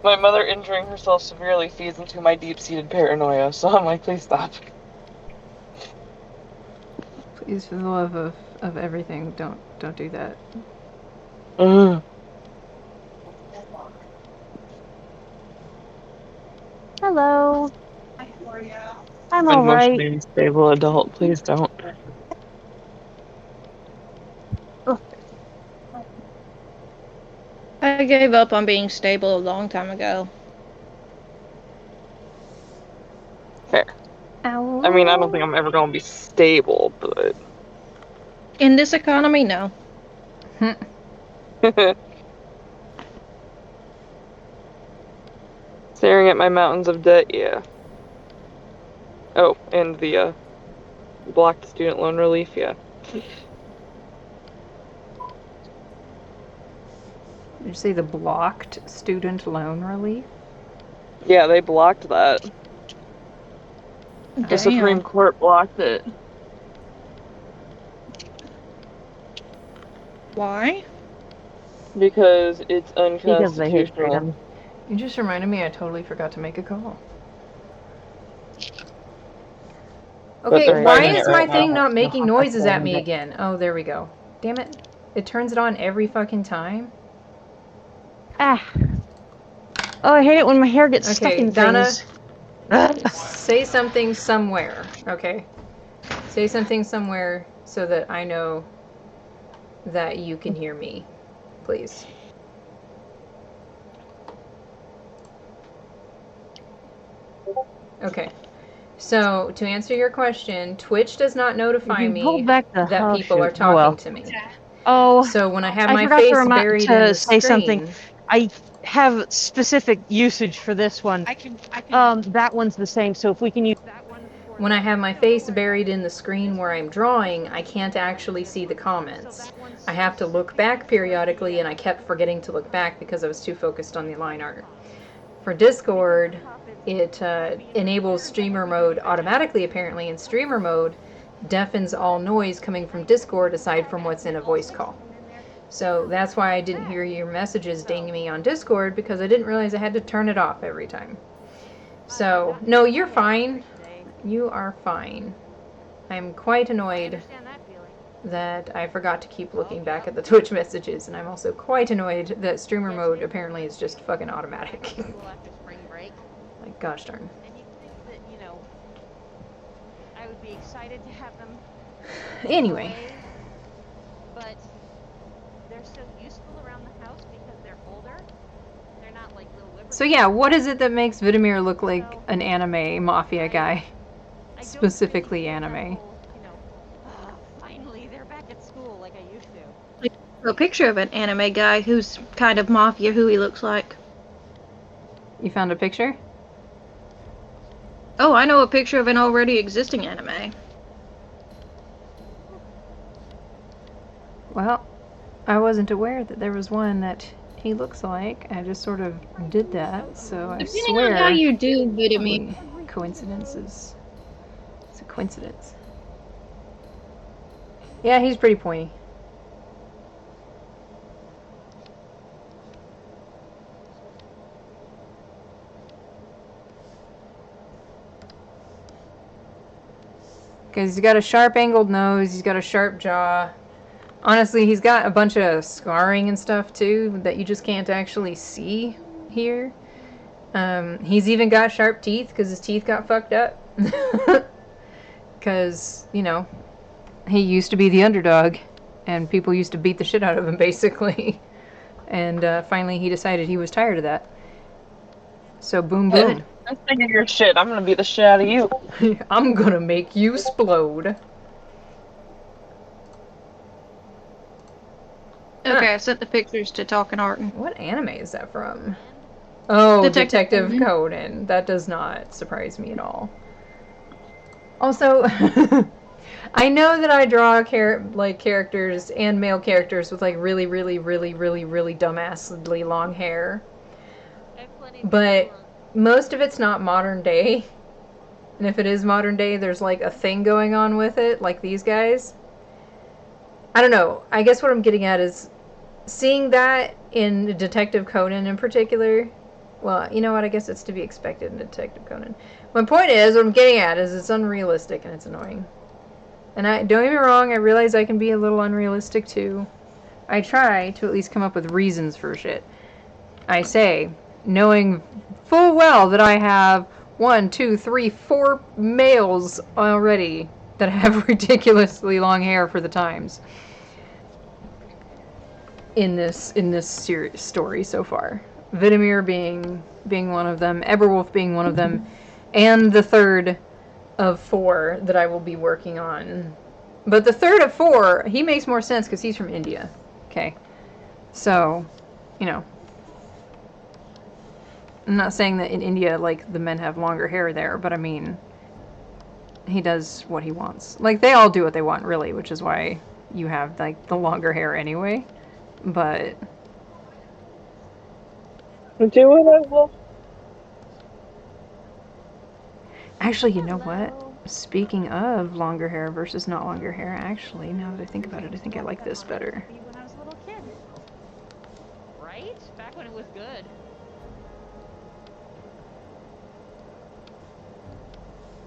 my mother injuring herself severely feeds into my deep-seated paranoia, so I'm like, please stop. Please, for the love of everything, don't do that. Hello. I'm An all right. emotionally unstable adult, please don't. I gave up on being stable a long time ago. Fair. Ow. I mean, I don't think I'm ever gonna be stable, but... In this economy, no. Staring at my mountains of debt, yeah. Oh, and the, blocked student loan relief, yeah. Did you say the blocked student loan relief? Yeah, they blocked that. The Damn. Supreme Court blocked it. Why? Because it's Because they hate unconstitutional. freedom. You just reminded me I totally forgot to make a call. But Okay, they're why fighting is it my right thing now. not making noises at me Yeah. again? Oh, there we go. Damn it. It turns it on every fucking time. Ah. Oh, I hate it when my hair gets stuck Okay, in Donna, things. say something somewhere, okay? Say something somewhere so that I know that you can hear me, please. Okay. So, to answer your question, Twitch does not notify You me pulled back the that people are Oh talking well. to me. Oh, So, when I have I my forgot to face buried in the say something. screen, I have specific usage for this one. That one's the same. So if we can use that one. when I have my face buried in the screen where I'm drawing, I can't actually see the comments. I have to look back periodically, and I kept forgetting to look back because I was too focused on the line art. For Discord, it enables streamer mode automatically, apparently, and streamer mode deafens all noise coming from Discord aside from what's in a voice call. So that's why I didn't hear your messages ding me on Discord, because I didn't realize I had to turn it off every time. So, no, you're fine. You are fine. I'm quite annoyed that I forgot to keep looking back at the Twitch messages, and I'm also quite annoyed that streamer mode apparently is just fucking automatic. Like, gosh darn. And you think that, I would be excited to have them Anyway. away, but they're so useful around the house because they're older. They're not like little whippers. So yeah, what is it that makes Vidimir look like an anime mafia guy? Specifically anime. Finally, they're back at school like I used to. A picture of an anime guy who's kind of mafia, who he looks like. You found a picture? Oh, I know a picture of an already existing anime. Well, I wasn't aware that there was one that he looks like. I just sort of did that, so I Depending swear. on how you do Vidimir. Coincidences. It's a coincidence. Yeah, he's pretty pointy. Because he's got a sharp angled nose, he's got a sharp jaw. Honestly, he's got a bunch of scarring and stuff too that you just can't actually see here. He's even got sharp teeth because his teeth got fucked up. Because, he used to be the underdog and people used to beat the shit out of him basically. And finally he decided he was tired of that. So boom boom. I'm sick of your shit. I'm gonna beat the shit out of you. I'm gonna make you explode. Okay, I sent the pictures to Talking Artin. What anime is that from? Oh, Detective Conan. That does not surprise me at all. Also, I know that I draw characters and male characters with really, really, really, really, really dumbassedly long hair. But most of it's not modern day. And if it is modern day, there's like a thing going on with it, like these guys. I don't know. I guess what I'm getting at is seeing that in Detective Conan in particular. Well, you know what? I guess it's to be expected in Detective Conan. My point is, what I'm getting at is it's unrealistic and it's annoying. And don't get me wrong, I realize I can be a little unrealistic too. I try to at least come up with reasons for shit. I say, knowing full well that I have 1, 2, 3, 4 males already that have ridiculously long hair for the times in this story so far. Vidimir being one of them, Eberwolf being one of them, and the third of 4 that I will be working on. But the third of 4, he makes more sense because he's from India. Okay. So, I'm not saying that in India, the men have longer hair there, but I mean, he does what he wants. They all do what they want, really, which is why you have, the longer hair anyway. But... Do what I will. Actually, you know what? Speaking of longer hair versus not longer hair, actually, now that I think about it, I think I like this better. When I was a little kid. Right? Back when it was good.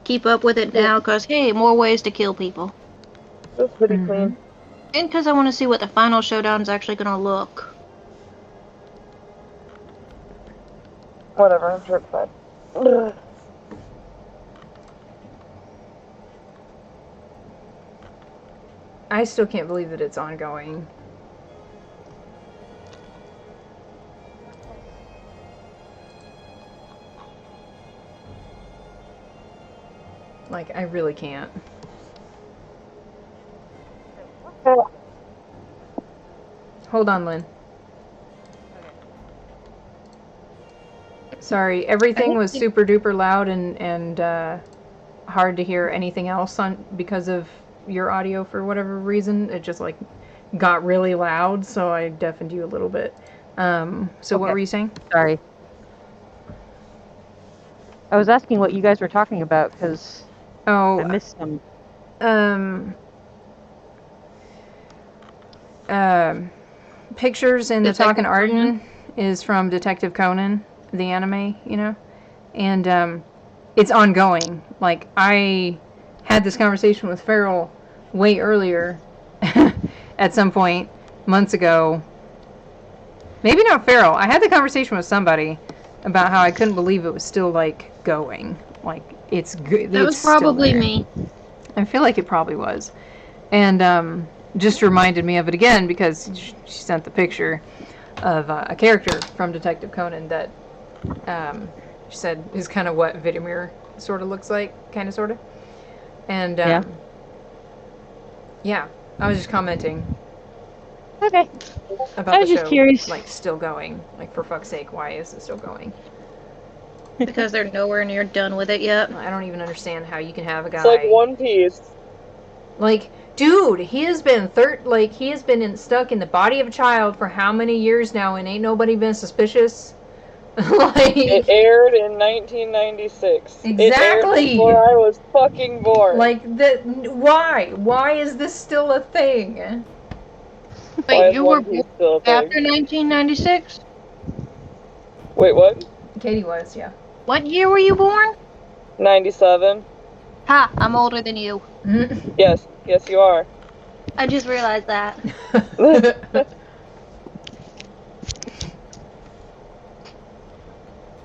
Keep up with it now, because, hey, more ways to kill people. That's pretty clean. And because I want to see what the final showdown's actually going to look. Whatever, I'm sure it's fine. Ugh. I still can't believe that it's ongoing. Like, I really can't. Hold on, Lynn. Sorry, everything was super duper loud and hard to hear anything else on because of your audio for whatever reason. It just like got really loud, so I deafened you a little bit. So what were you saying? Sorry. I was asking what you guys were talking about because I missed some. Pictures in the Detective Talkin' Arden is from Detective Conan, the anime, you know? And it's ongoing. Like, I had this conversation with Farrell way earlier at some point, months ago. Maybe not Farrell. I had the conversation with somebody about how I couldn't believe it was still, like, going. Like, it's good. That was probably me. I feel like it probably was. And just reminded me of it again because she sent the picture of a character from Detective Conan that she said is kind of what Vidimir sort of looks like, kind of, sort of. And yeah, I was just commenting. Okay. About I was the just show, curious. like, still going. Like, for fuck's sake, why is it still going? Because they're nowhere near done with it yet. I don't even understand how you can have a guy. It's like One Piece. Like, dude, he has been stuck in the body of a child for how many years now, and ain't nobody been suspicious? Like, it aired in 1996. Exactly. It aired before I was fucking born. Like, why? Why is this still a thing? Wait, you were born after 1996? Wait, what? Katie was, yeah. What year were you born? 97. Ha, I'm older than you. Yes, you are. I just realized that.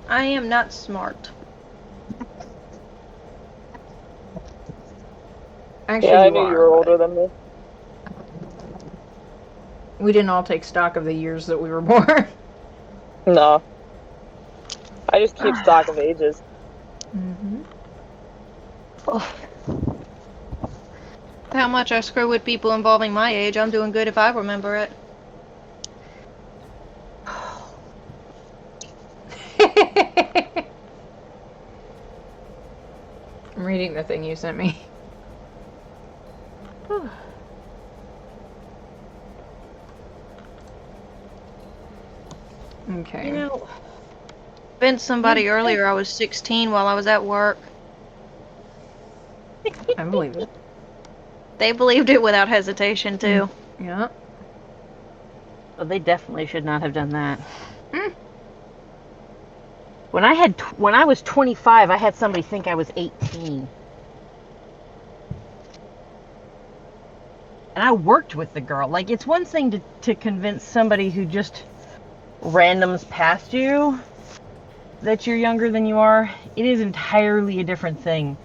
I am not smart. Actually, yeah, I knew you were older than me. We didn't all take stock of the years that we were born. No. I just keep stock of ages. Mm-hmm. Oh. How much I screw with people involving my age, I'm doing good if I remember it. I'm reading the thing you sent me. Okay. You know, been somebody earlier, I was 16 while I was at work. I believe it. They believed it without hesitation, too. Yeah. Well, they definitely should not have done that. When I was 25, I had somebody think I was 18. And I worked with the girl. Like, it's one thing to convince somebody who just randoms past you that you're younger than you are. It is entirely a different thing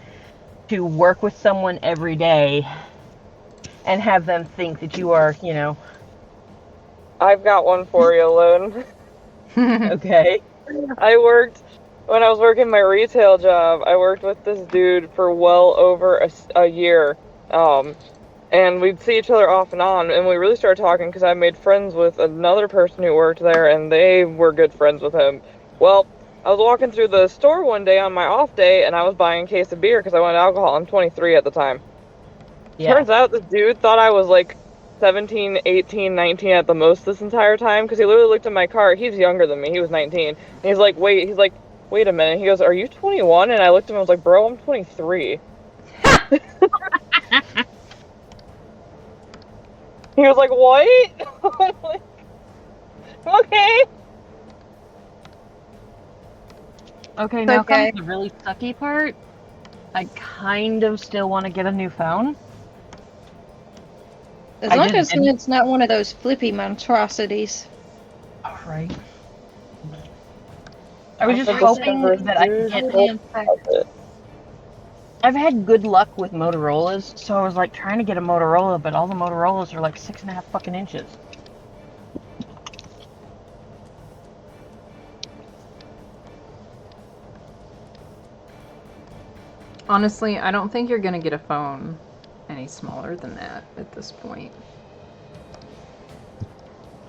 to work with someone every day and have them think that you are, you know. I've got one for you, Lynn. Okay. When I was working my retail job, I worked with this dude for well over a year. And we'd see each other off and on, and we really started talking because I made friends with another person who worked there, and they were good friends with him. Well, I was walking through the store one day on my off day, and I was buying a case of beer because I wanted alcohol. I'm 23 at the time. Yeah. Turns out this dude thought I was like 17, 18, 19 at the most this entire time, because he literally looked at my car. He's younger than me. He was 19. And he's like, wait a minute. He goes, are you 21? And I looked at him and I was like, bro, I'm 23. He was like, what? I'm like, okay. Okay, now comes the really sucky part. I kind of still want to get a new phone. As long as it's not one of those flippy monstrosities. Right. I was just hoping that I could get... I've had good luck with Motorola's, so I was like trying to get a Motorola, but all the Motorolas are like 6.5 fucking inches. Honestly, I don't think you're gonna get a phone any smaller than that at this point.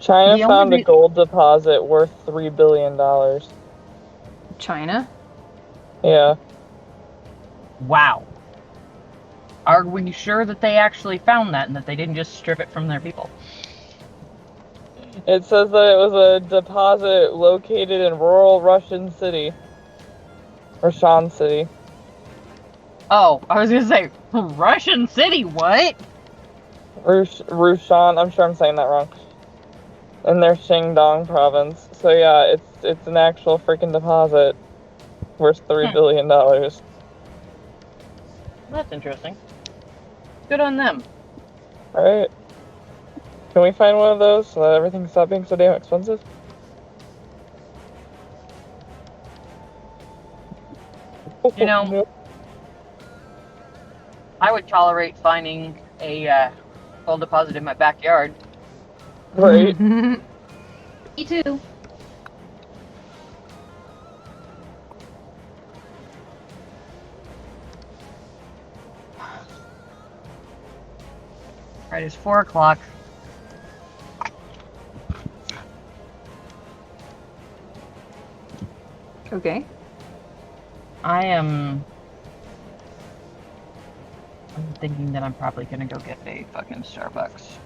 China The found only a gold deposit worth $3 billion. China? Yeah. Wow. Are we sure that they actually found that and that they didn't just strip it from their people? It says that it was a deposit located in rural Russian city. Rashan City. Oh, I was gonna say, Russian city, what? Rushan, I'm sure I'm saying that wrong. In their Shandong province. So yeah, it's an actual freaking deposit worth $3 billion. That's interesting. Good on them. Right? Can we find one of those so that everything stops being so damn expensive? You know, I would tolerate finding a gold deposit in my backyard. Right? Me too. Right, it's 4 o'clock. Okay. I'm thinking that I'm probably gonna go get a fucking Starbucks.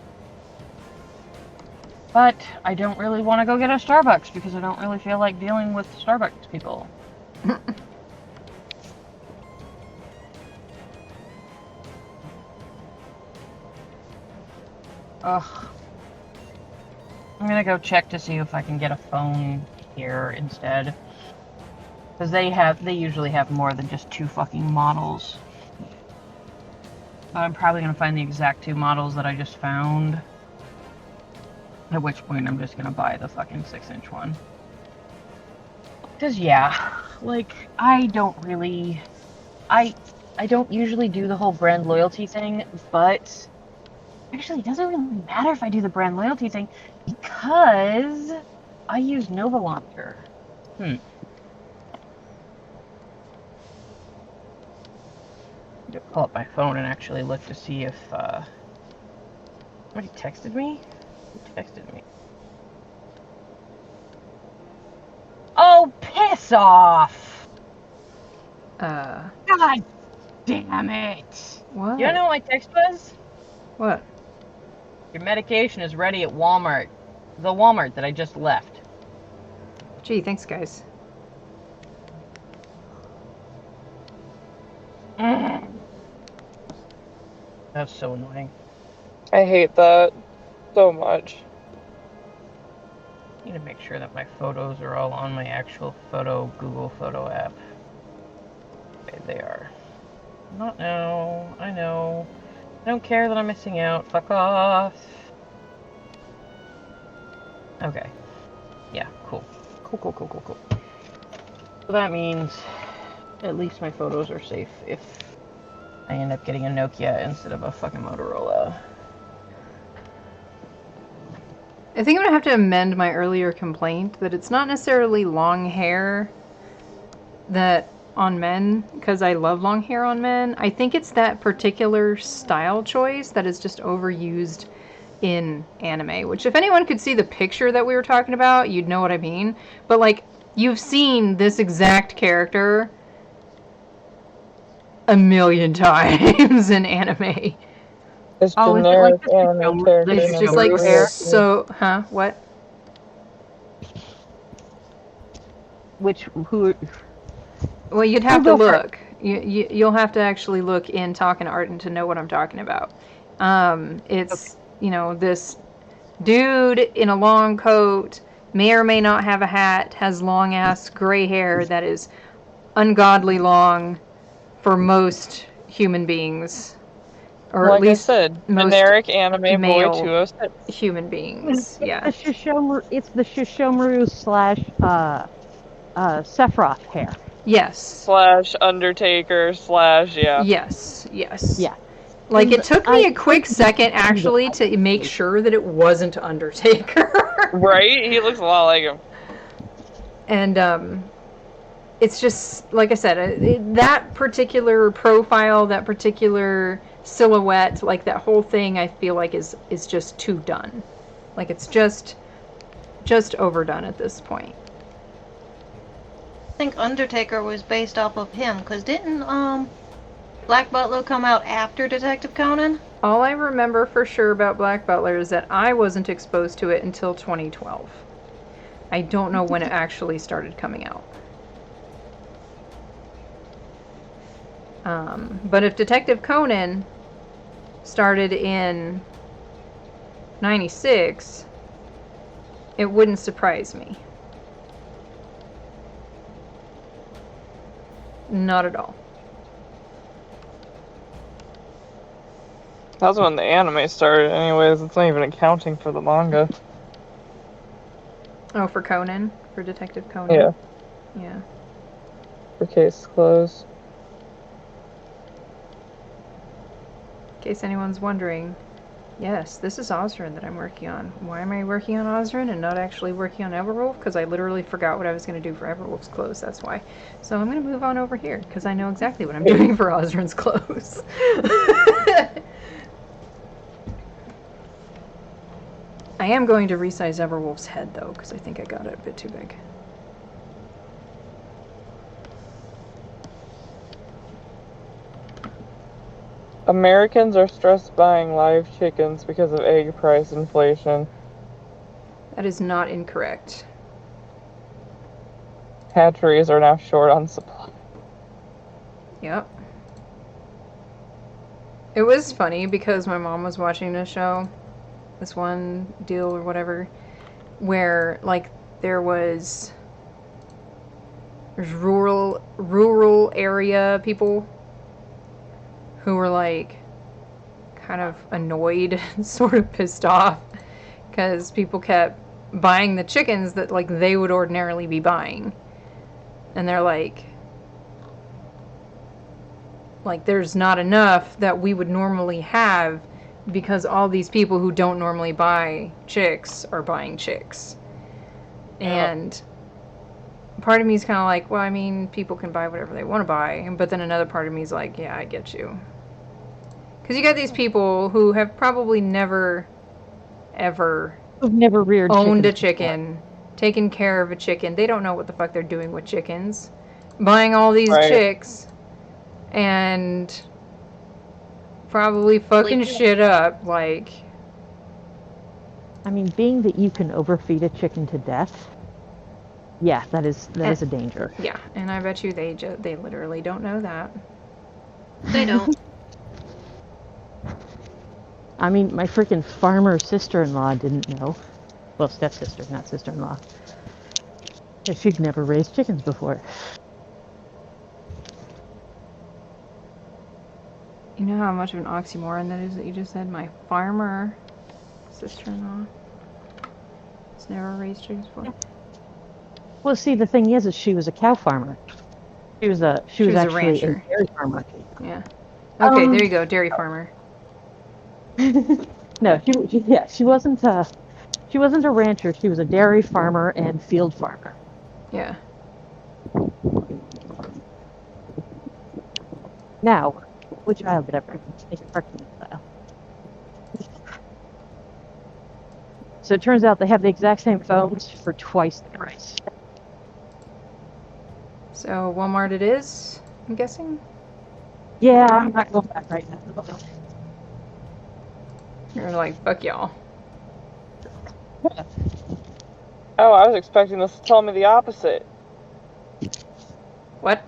But I don't really want to go get a Starbucks because I don't really feel like dealing with Starbucks people. Ugh. I'm gonna go check to see if I can get a phone here instead. Because they usually have more than just 2 fucking models. But I'm probably gonna find the exact 2 models that I just found. At which point I'm just gonna buy the fucking 6-inch one. Because yeah, like, I don't usually do the whole brand loyalty thing, but actually it doesn't really matter if I do the brand loyalty thing because I use Nova Launcher. To pull up my phone and actually look to see if somebody texted me? Who texted me? Oh, piss off! God damn it! What? You know what my text was? What? Your medication is ready at Walmart. The Walmart that I just left. Gee, thanks, guys. That's so annoying. I hate that so much. I need to make sure that my photos are all on my actual Google Photo app. Okay, they are. Not now. I know. I don't care that I'm missing out. Fuck off. Okay. Yeah, cool. Cool. So that means at least my photos are safe if I end up getting a Nokia instead of a fucking Motorola. I think I'm gonna have to amend my earlier complaint that it's not necessarily long hair that on men, because I love long hair on men. I think it's that particular style choice that is just overused in anime, which if anyone could see the picture that we were talking about, you'd know what I mean. But like, you've seen this exact character a million times in anime. It's Oh, is it generic like anime character. It's just like what? Who? Well, you'd have to look. You'll have to actually look in Talking Art to know what I'm talking about. It's, you know, this dude in a long coat, may or may not have a hat, has long ass gray hair that is ungodly long for most human beins. Or like at least I said, most generic anime male boy 206. human beings. Yeah. It's the Shishomaru / Sephiroth hair. Yes. / Undertaker / yeah. Yes. Yeah. Like, it took me a quick second, actually, to make sure that it wasn't Undertaker. Right? He looks a lot like him. And, it's just, like I said, that particular profile, that particular silhouette, like that whole thing, I feel like is just too done. Like it's just overdone at this point. I think Undertaker was based off of him, because didn't Black Butler come out after Detective Conan? All I remember for sure about Black Butler is that I wasn't exposed to it until 2012. I don't know when it actually started coming out. But if Detective Conan started in 96, it wouldn't surprise me. Not at all. That's when the anime started anyways. It's not even accounting for the manga. Oh, for Conan? For Detective Conan? Yeah. Yeah. For case closed. In case anyone's wondering, yes, this is Osrin that I'm working on. Why am I working on Osrin and not actually working on Everwolf? Because I literally forgot what I was going to do for Everwolf's clothes, that's why. So I'm going to move on over here, because I know exactly what I'm doing for Osrin's clothes. I am going to resize Everwolf's head, though, because I think I got it a bit too big. Americans are stressed buying live chickens because of egg price inflation. That is not incorrect. Hatcheries are now short on supply. Yep. It was funny because my mom was watching this show, this one deal or whatever, where like there's rural area people who were like kind of annoyed, sort of pissed off because people kept buying the chickens that like they would ordinarily be buying, and they're like there's not enough that we would normally have because all these people who don't normally buy chicks are buying chicks. And part of me is kind of like, well, I mean, people can buy whatever they want to buy. But then another part of me is like, yeah, I get you. Because you got these people who have probably never, ever Who've never reared owned a chickens chicken, taken care of a chicken. They don't know what the fuck they're doing with chickens. Buying all these Right. chicks and probably fucking shit up, like... I mean, being that you can overfeed a chicken to death, yeah, that is a danger. Yeah, and I bet you they literally don't know that. They don't. I mean, my freaking farmer sister-in-law didn't know. Well, stepsister, not sister-in-law. She'd never raised chickens before. You know how much of an oxymoron that is that you just said? My farmer sister-in-law has never raised chickens before. Well, see, the thing is she was a cow farmer. She was actually a rancher. dairy farmer. Yeah. Okay, there you go, dairy farmer. No, she wasn't a rancher. She was a dairy farmer and field farmer. Yeah. Now, which I'll get ever make a cartoon style. So it turns out they have the exact same phones for twice the price. So Walmart it is, I'm guessing? Yeah, I'm not going back right now. You're like, fuck y'all. Oh, I was expecting this to tell me the opposite. What?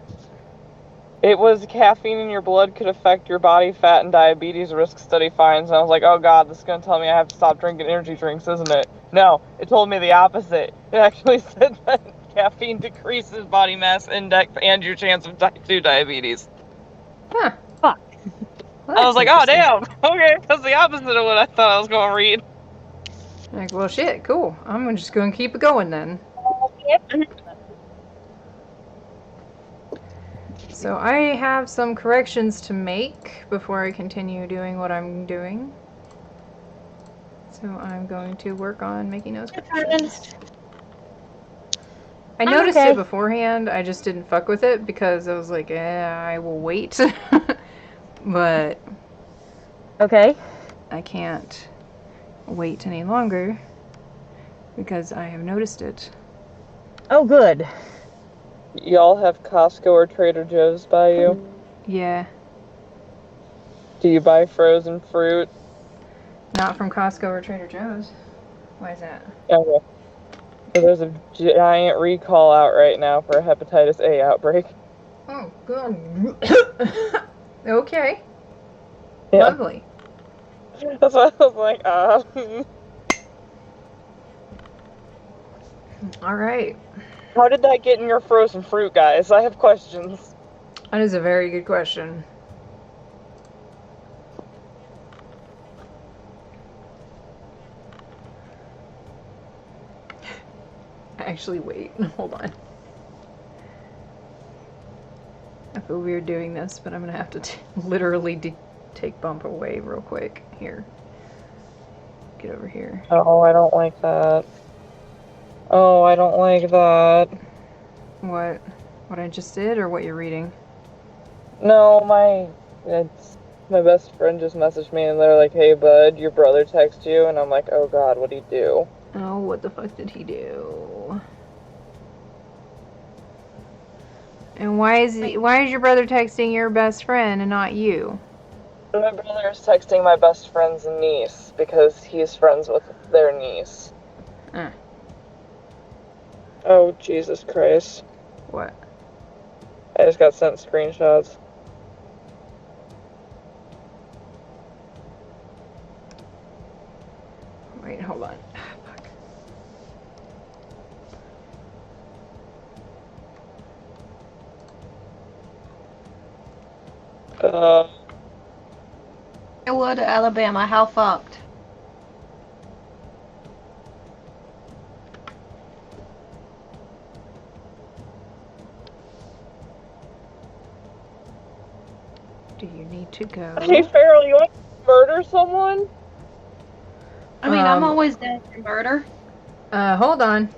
It was caffeine in your blood could affect your body fat and diabetes risk study finds, and I was like, oh god, this is going to tell me I have to stop drinking energy drinks, isn't it? No, it told me the opposite. It actually said that caffeine decreases body mass index and your chance of type 2 diabetes. Huh. Fuck. Well, I was like, oh damn, okay, that's the opposite of what I thought I was going to read. Like, well shit, cool. I'm just going to keep it going then. So I have some corrections to make before I continue doing what I'm doing. So I'm going to work on making those corrections. I I'm noticed okay. it beforehand. I just didn't fuck with it because I was like, I will wait. But Okay. I can't wait any longer because I have noticed it. Oh, good. Y'all have Costco or Trader Joe's by you? Yeah, Do you buy frozen fruit? not from Costco or Trader Joe's. Why is that? Okay. There's a giant recall out right now for a hepatitis A outbreak. Oh, good. Okay, Yeah. lovely. That's why I was like, All right. how did that get in your frozen fruit, guys? I have questions. That is a very good question. Actually, wait. Hold on. I feel weird doing this, but I'm gonna have to literally take bump away real quick. Here. Get over here. Oh, I don't like that. Oh, I don't like that. What? What I just did, or what you're reading? No, my best friend just messaged me and they're like, "Hey, bud, your brother texted you," and I'm like, "Oh God, what'd he do?" Oh, what the fuck did he do? And why is your brother texting your best friend and not you? My brother is texting my best friend's niece because he's friends with their niece. Uh, Oh, Jesus Christ. what? I just got sent screenshots. Wait, hold on. Fuck. Uh, Iowa to Alabama, how fucked? Do you need to hey, go? Farrell, you want to murder someone? I mean, I'm always down for murder. Hold on.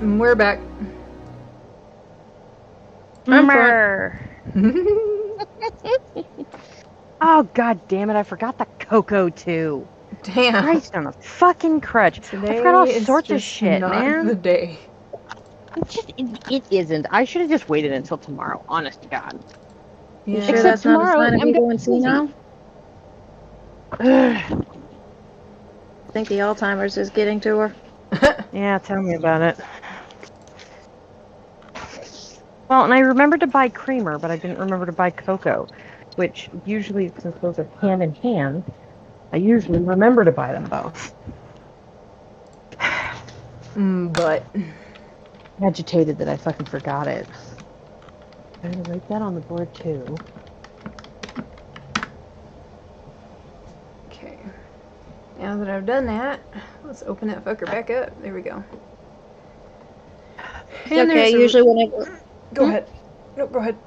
We're back. I'm Murr. Oh, god damn it, I forgot the cocoa too. Damn. Christ on a fucking crutch. Today I forgot all is sorts of just shit, not man. the day. It isn't. I should have just waited until tomorrow, honest to God. You Yeah. sure Except that's not a tomorrow, sign of I'm you gonna going be busy. senile? Ugh. I think the Alzheimer's is getting to her. Yeah, tell me about it. Well, and I remembered to buy creamer, but I didn't remember to buy cocoa, which usually, since those are hand in hand, I usually remember to buy them both. But Agitated that I fucking forgot it. I'm gonna write that on the board too. okay. Now that I've done that, let's open that fucker back up. There we go. And Okay, there's a- usually whenever. Go ahead. No, go ahead.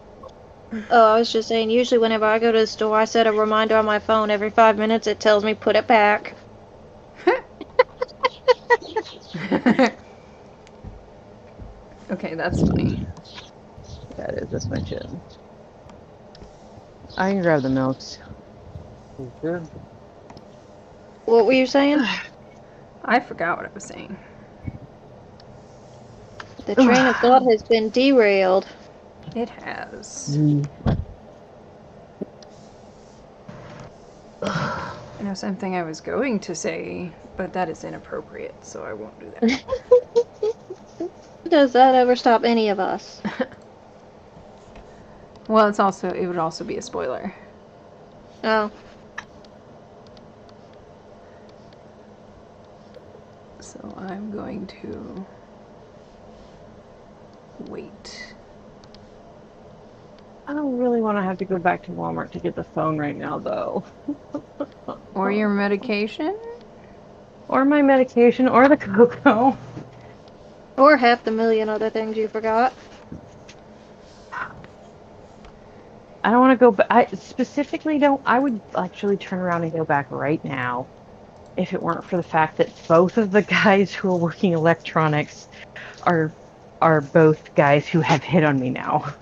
Oh, I was just saying, usually whenever I go to the store, I set a reminder on my phone every 5 minutes. It tells me put it back. Okay, that's funny. That is this much in. I can grab the milks. What were you saying? I forgot what I was saying. The train of thought has been derailed. It has. I know something I was going to say, but that is inappropriate, so I won't do that. Does that ever stop any of us? Well, it would also be a spoiler. Oh. So I'm going to wait. I don't really want to have to go back to Walmart to get the phone right now, though. Or your medication? Or my medication, or the cocoa. Or half the million other things you forgot. I don't want to go back. I specifically don't. I would actually turn around and go back right now if it weren't for the fact that both of the guys who are working electronics are both guys who have hit on me now.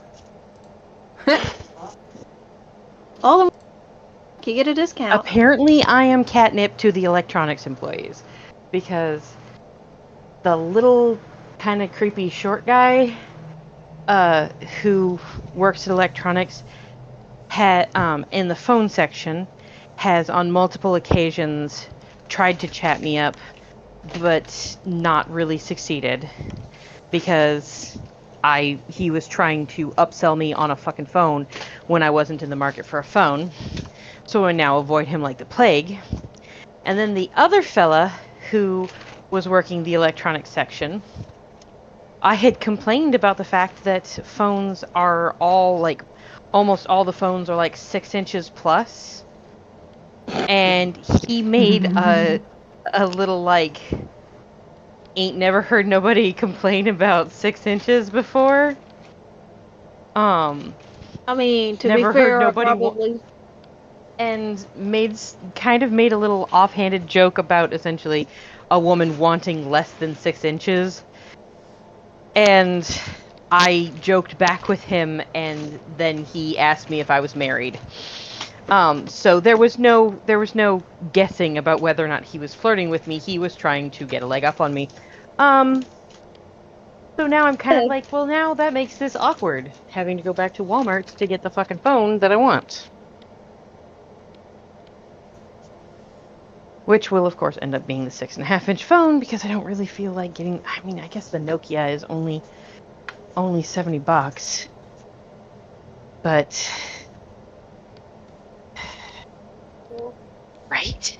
All of them, you get a discount. Apparently, I am catnip to the electronics employees because the little kind of creepy short guy who works at electronics had in the phone section has on multiple occasions tried to chat me up, but not really succeeded because he was trying to upsell me on a fucking phone when I wasn't in the market for a phone. So I now avoid him like the plague. And then the other fella who was working the electronics section, I had complained about the fact that phones are all like, almost all the phones are like 6 inches plus. And he made a little like, ain't never heard nobody complain about 6 inches before. I mean, to never be fair, heard I nobody probably... and made a little offhanded joke about essentially a woman wanting less than 6 inches. And I joked back with him, and then he asked me if I was married. So there was no guessing about whether or not he was flirting with me. He was trying to get a leg up on me. So now I'm kind of like, well, now that makes this awkward, having to go back to Walmart to get the fucking phone that I want. Which will, of course, end up being the 6.5-inch phone, because I don't really feel like getting... I mean, I guess the Nokia is only $70. But... Right?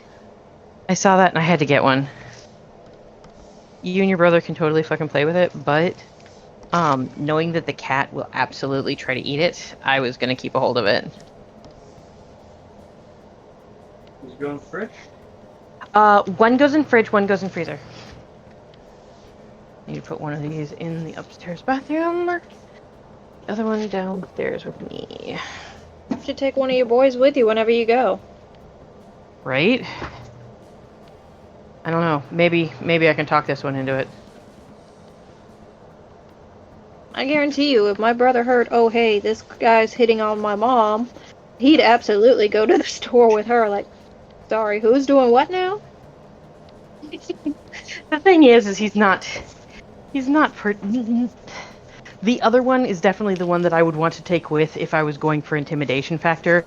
I saw that and I had to get one. You and your brother can totally fucking play with it, but... knowing that the cat will absolutely try to eat it, I was gonna keep a hold of it. Is it going fresh? One goes in fridge, one goes in freezer. Need to put one of these in the upstairs bathroom. The other one downstairs with me. You should take one of your boys with you whenever you go. Right? I don't know. Maybe I can talk this one into it. I guarantee you, if my brother heard, oh hey, this guy's hitting on my mom, he'd absolutely go to the store with her. Like, sorry, who's doing what now? The thing is he's not. The other one is definitely the one that I would want to take with if I was going for intimidation factor,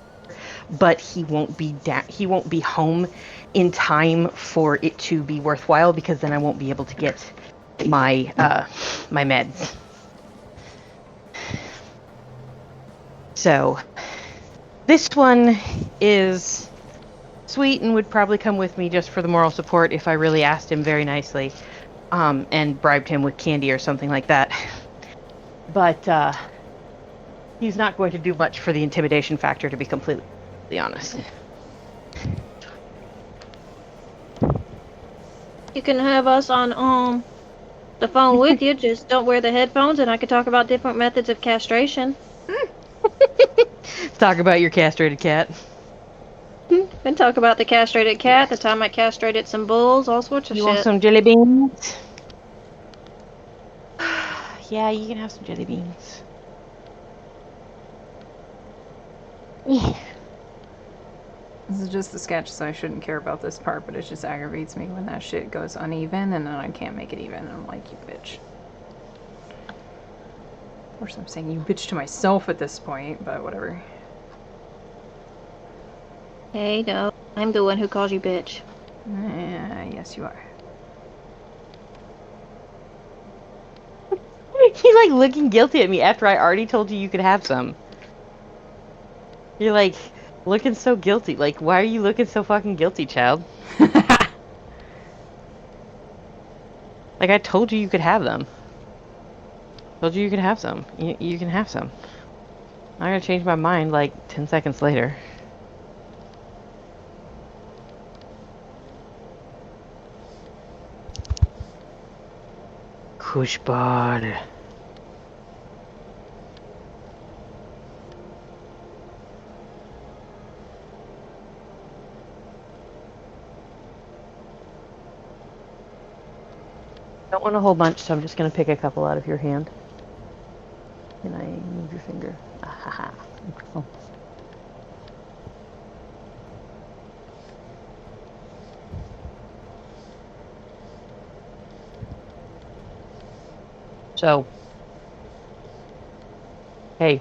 but he won't be home in time for it to be worthwhile because then I won't be able to get my my meds. So this one is sweet and would probably come with me just for the moral support if I really asked him very nicely, and bribed him with candy or something like that. But he's not going to do much for the intimidation factor, to be completely honest. You can have us on the phone with you. Just don't wear the headphones, and I could talk about different methods of castration. Talk about your castrated cat. Then talk about the castrated cat, the time I castrated some bulls, all sorts of You shit. want some jelly beans? Yeah, you can have some jelly beans. Yeah. This is just the sketch, so I shouldn't care about this part, but it just aggravates me when that shit goes uneven and then I can't make it even. And I'm like, you bitch. Of course, I'm saying you bitch to myself at this point, but whatever. Hey, no, I'm the one who calls you bitch. Yes, you are. You're like looking guilty at me after I already told you could have some. You're like looking so guilty. Like, why are you looking so fucking guilty, child? Like, I told you could have them. Told you could have some. You can have some. I'm gonna change my mind like 10 seconds later. Kushbar. Don't want a whole bunch, so I'm just gonna pick a couple out of your hand. Can I move your finger? Ah, oh. So, hey,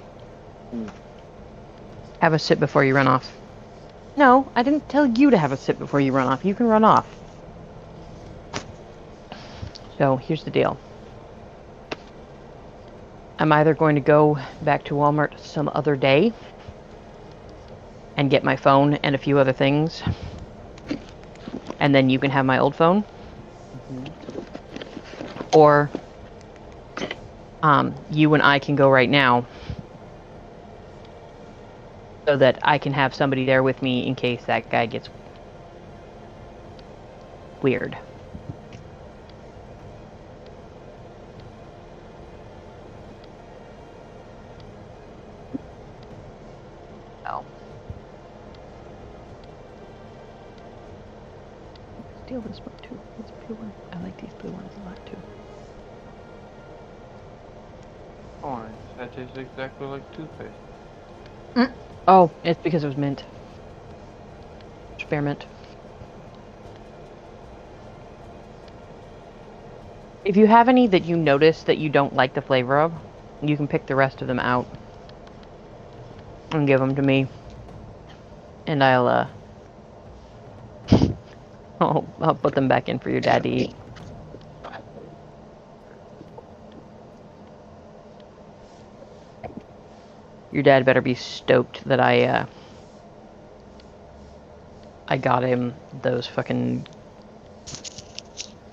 have a sip before you run off. No, I didn't tell you to have a sip before you run off. You can run off. So, here's the deal. I'm either going to go back to Walmart some other day and get my phone and a few other things, and then you can have my old phone. Or you and I can go right now so that I can have somebody there with me in case that guy gets weird. Oh. Steal this one too. This blue one. I like these blue ones a lot too. Orange. That tastes exactly like toothpaste. Oh, it's because it was mint. Spearmint. If you have any that you notice that you don't like the flavor of, you can pick the rest of them out and give them to me, and I'll put them back in for your dad to eat. Your dad better be stoked that I got him those fucking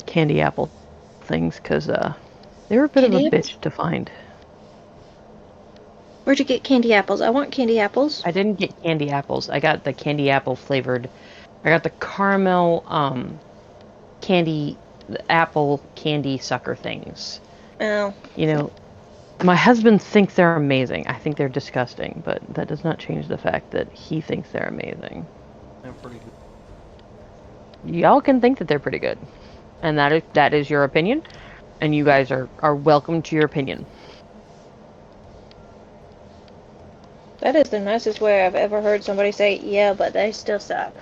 candy apple things, because they were a bit of a bitch to find. Where'd you get candy apples? I want candy apples. I didn't get candy apples. I got the candy apple flavored. I got the caramel candy, the apple candy sucker things. Oh. You know, my husband thinks they're amazing. I think they're disgusting, but that does not change the fact that he thinks they're amazing. They're pretty good. Y'all can think that they're pretty good, and that is your opinion, and you guys are welcome to your opinion. That is the nicest way I've ever heard somebody say, yeah, but they still suck.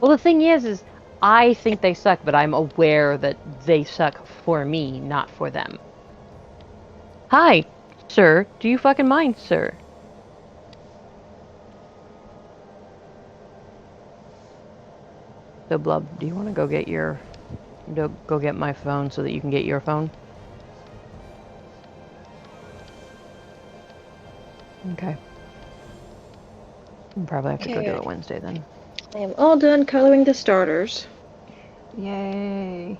Well, the thing is I think they suck, but I'm aware that they suck for me, not for them. Hi, sir. Do you fucking mind, sir? So, Blub, do you want to go get my phone so that you can get your phone? Okay. We'll probably have to go do it Wednesday then. I am all done coloring the starters. Yay.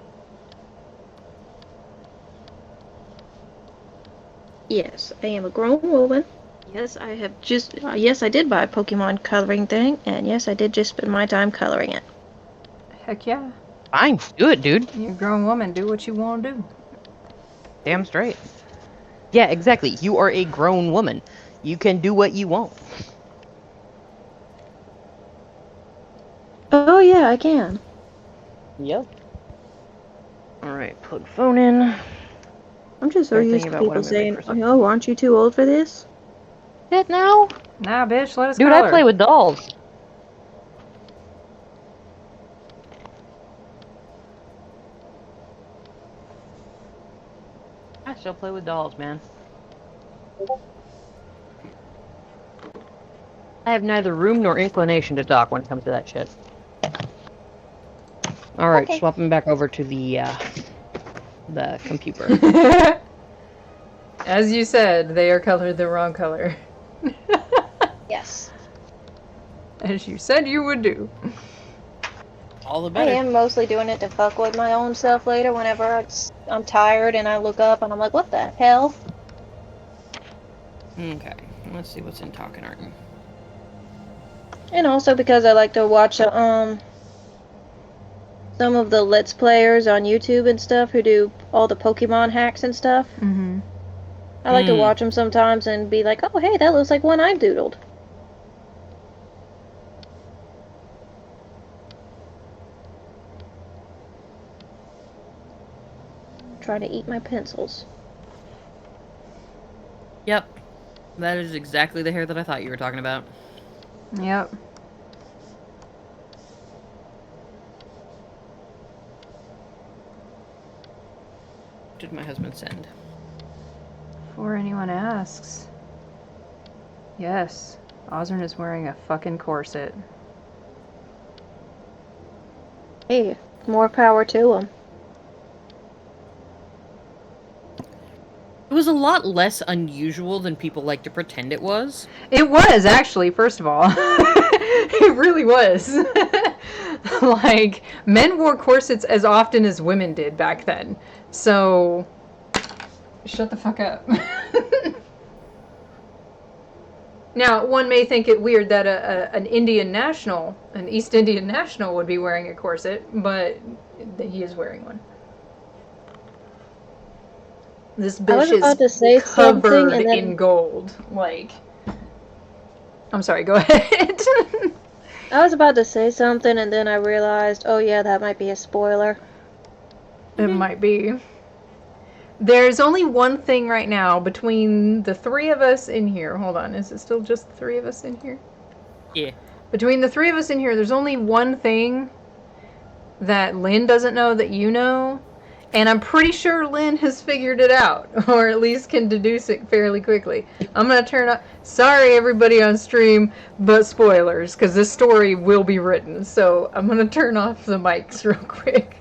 Yes, I am a grown woman. Yes, I have just. Yes, I did buy a Pokemon coloring thing, and yes, I did just spend my time coloring it. Heck yeah. Fine, do it, dude. You're a grown woman. Do what you want to do. Damn straight. Yeah, exactly. You are a grown woman. You can do what you want. Oh yeah, I can. Yep. Alright, plug phone in. I'm just so Start used thinking to about what people I'm gonna make saying, for supper. "Oh, aren't you too old for this?" It now? Nah, bitch, let us Dude, color. I play with dolls. I still play with dolls, man. I have neither room nor inclination to talk when it comes to that shit. Alright, Okay. swapping back over to the computer. As you said, they are colored the wrong color. Yes. As you said you would do. All the I better. am mostly doing it to fuck with my own self later whenever I'm tired and I look up and I'm like, what the hell? Okay, let's see what's in Talking Art. And also because I like to watch some of the Let's Players on YouTube and stuff who do all the Pokemon hacks and stuff. Mm-hmm. I like to watch them sometimes and be like, oh hey, that looks like one I've doodled. Trying to eat my pencils. Yep. That is exactly the hair that I thought you were talking about. Yep. What did my husband send? Before anyone asks. Yes, Ozrin is wearing a fucking corset. Hey, more power to him. It was a lot less unusual than people like to pretend it was. It was, actually, first of all. It really was. Like, men wore corsets as often as women did back then. So, shut the fuck up. Now, one may think it weird that an Indian national, an East Indian national, would be wearing a corset, but he is wearing one. This bitch is covered in gold. Like, I'm sorry, go ahead. I was about to say something and then I realized, oh yeah, that might be a spoiler. It might be. There's only one thing right now between the three of us in here. Hold on, is it still just the three of us in here? Yeah. Between the three of us in here, there's only one thing that Lynn doesn't know that you know. And I'm pretty sure Lynn has figured it out, or at least can deduce it fairly quickly. I'm going to turn up... Sorry, everybody on stream, but spoilers, because this story will be written. So I'm going to turn off the mics real quick.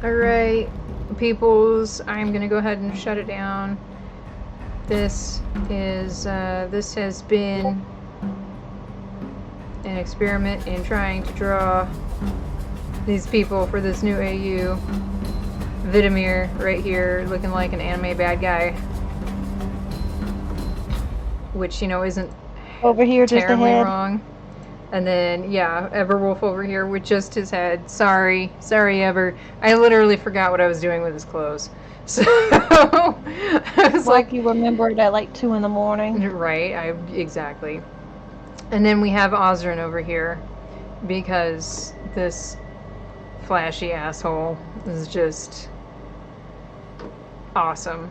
Alright, peoples, I'm gonna go ahead and shut it down. This has been an experiment in trying to draw these people for this new AU. Vidimir right here looking like an anime bad guy, which, you know, isn't Over here, just terribly ahead. wrong. And then, yeah, Everwolf over here with just his head. Sorry, Ever. I literally forgot what I was doing with his clothes. So, I was like... you remembered at like 2 in the morning. Right, exactly. And then we have Ozrin over here, because this flashy asshole is just awesome.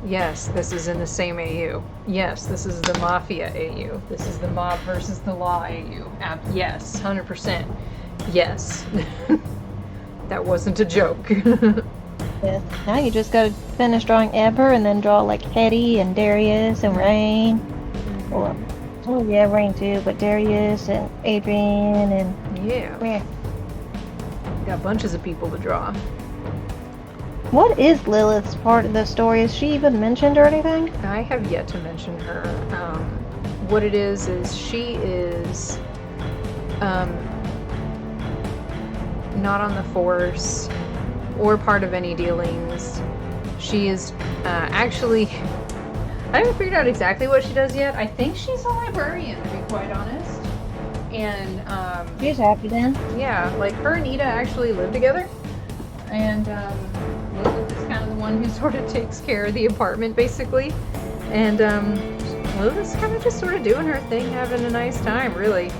Yes, this is in the same AU. Yes, this is the Mafia AU. This is the Mob versus the Law AU. Yes, 100%. Yes. That wasn't a joke. Yes. Now you just gotta finish drawing Eber and then draw like Hetty and Darius and Rain. Or, oh yeah, Rain too, but Darius and Adrian and... Yeah. Got bunches of people to draw. What is Lilith's part of the story? Is she even mentioned or anything? I have yet to mention her. What it is she is not on the force or part of any dealings. She is actually, I haven't figured out exactly what she does yet. I think she's a librarian, to be quite honest. And She's happy then. yeah, like her and Ida actually live together. And Lilith is kind of the one who sort of takes care of the apartment, basically. And Lilith's kind of just sort of doing her thing, having a nice time, really.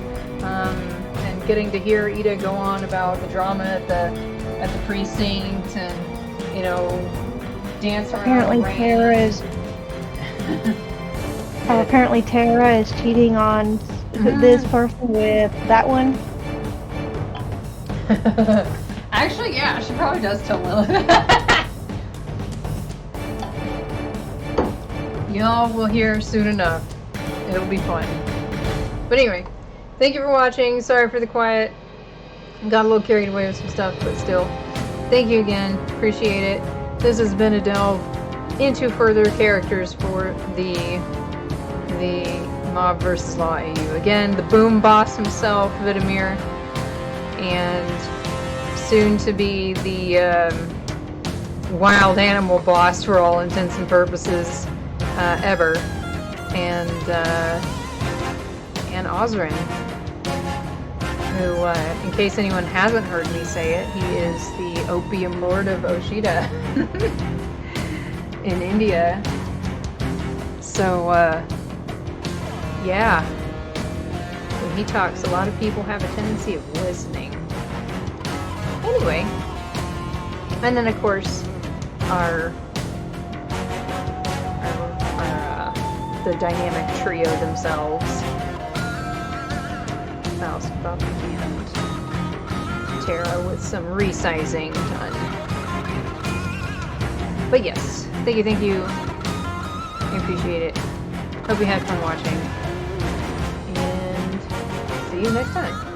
And getting to hear Ida go on about the drama at the precinct, and, you know, dance around. Apparently Tara is... apparently Tara is cheating on this person with that one. Actually, yeah, she probably does tell Lilith. Y'all will hear soon enough. It'll be fun. But anyway, thank you for watching. Sorry for the quiet. Got a little carried away with some stuff, but still. Thank you again. Appreciate it. This has been a delve into further characters for the Mob vs. Law AU. Again, the boom boss himself, Vidimir, and soon to be the wild animal boss for all intents and purposes, Eber, and Ozrin, who, in case anyone hasn't heard me say it, he is the Opium Lord of Oshida in India. So, yeah, when he talks, a lot of people have a tendency of listening. Anyway, and then of course the dynamic trio themselves, Mouse, Buffy, and Tara, with some resizing done. But yes, thank you. I appreciate it. Hope you had fun watching, and see you next time.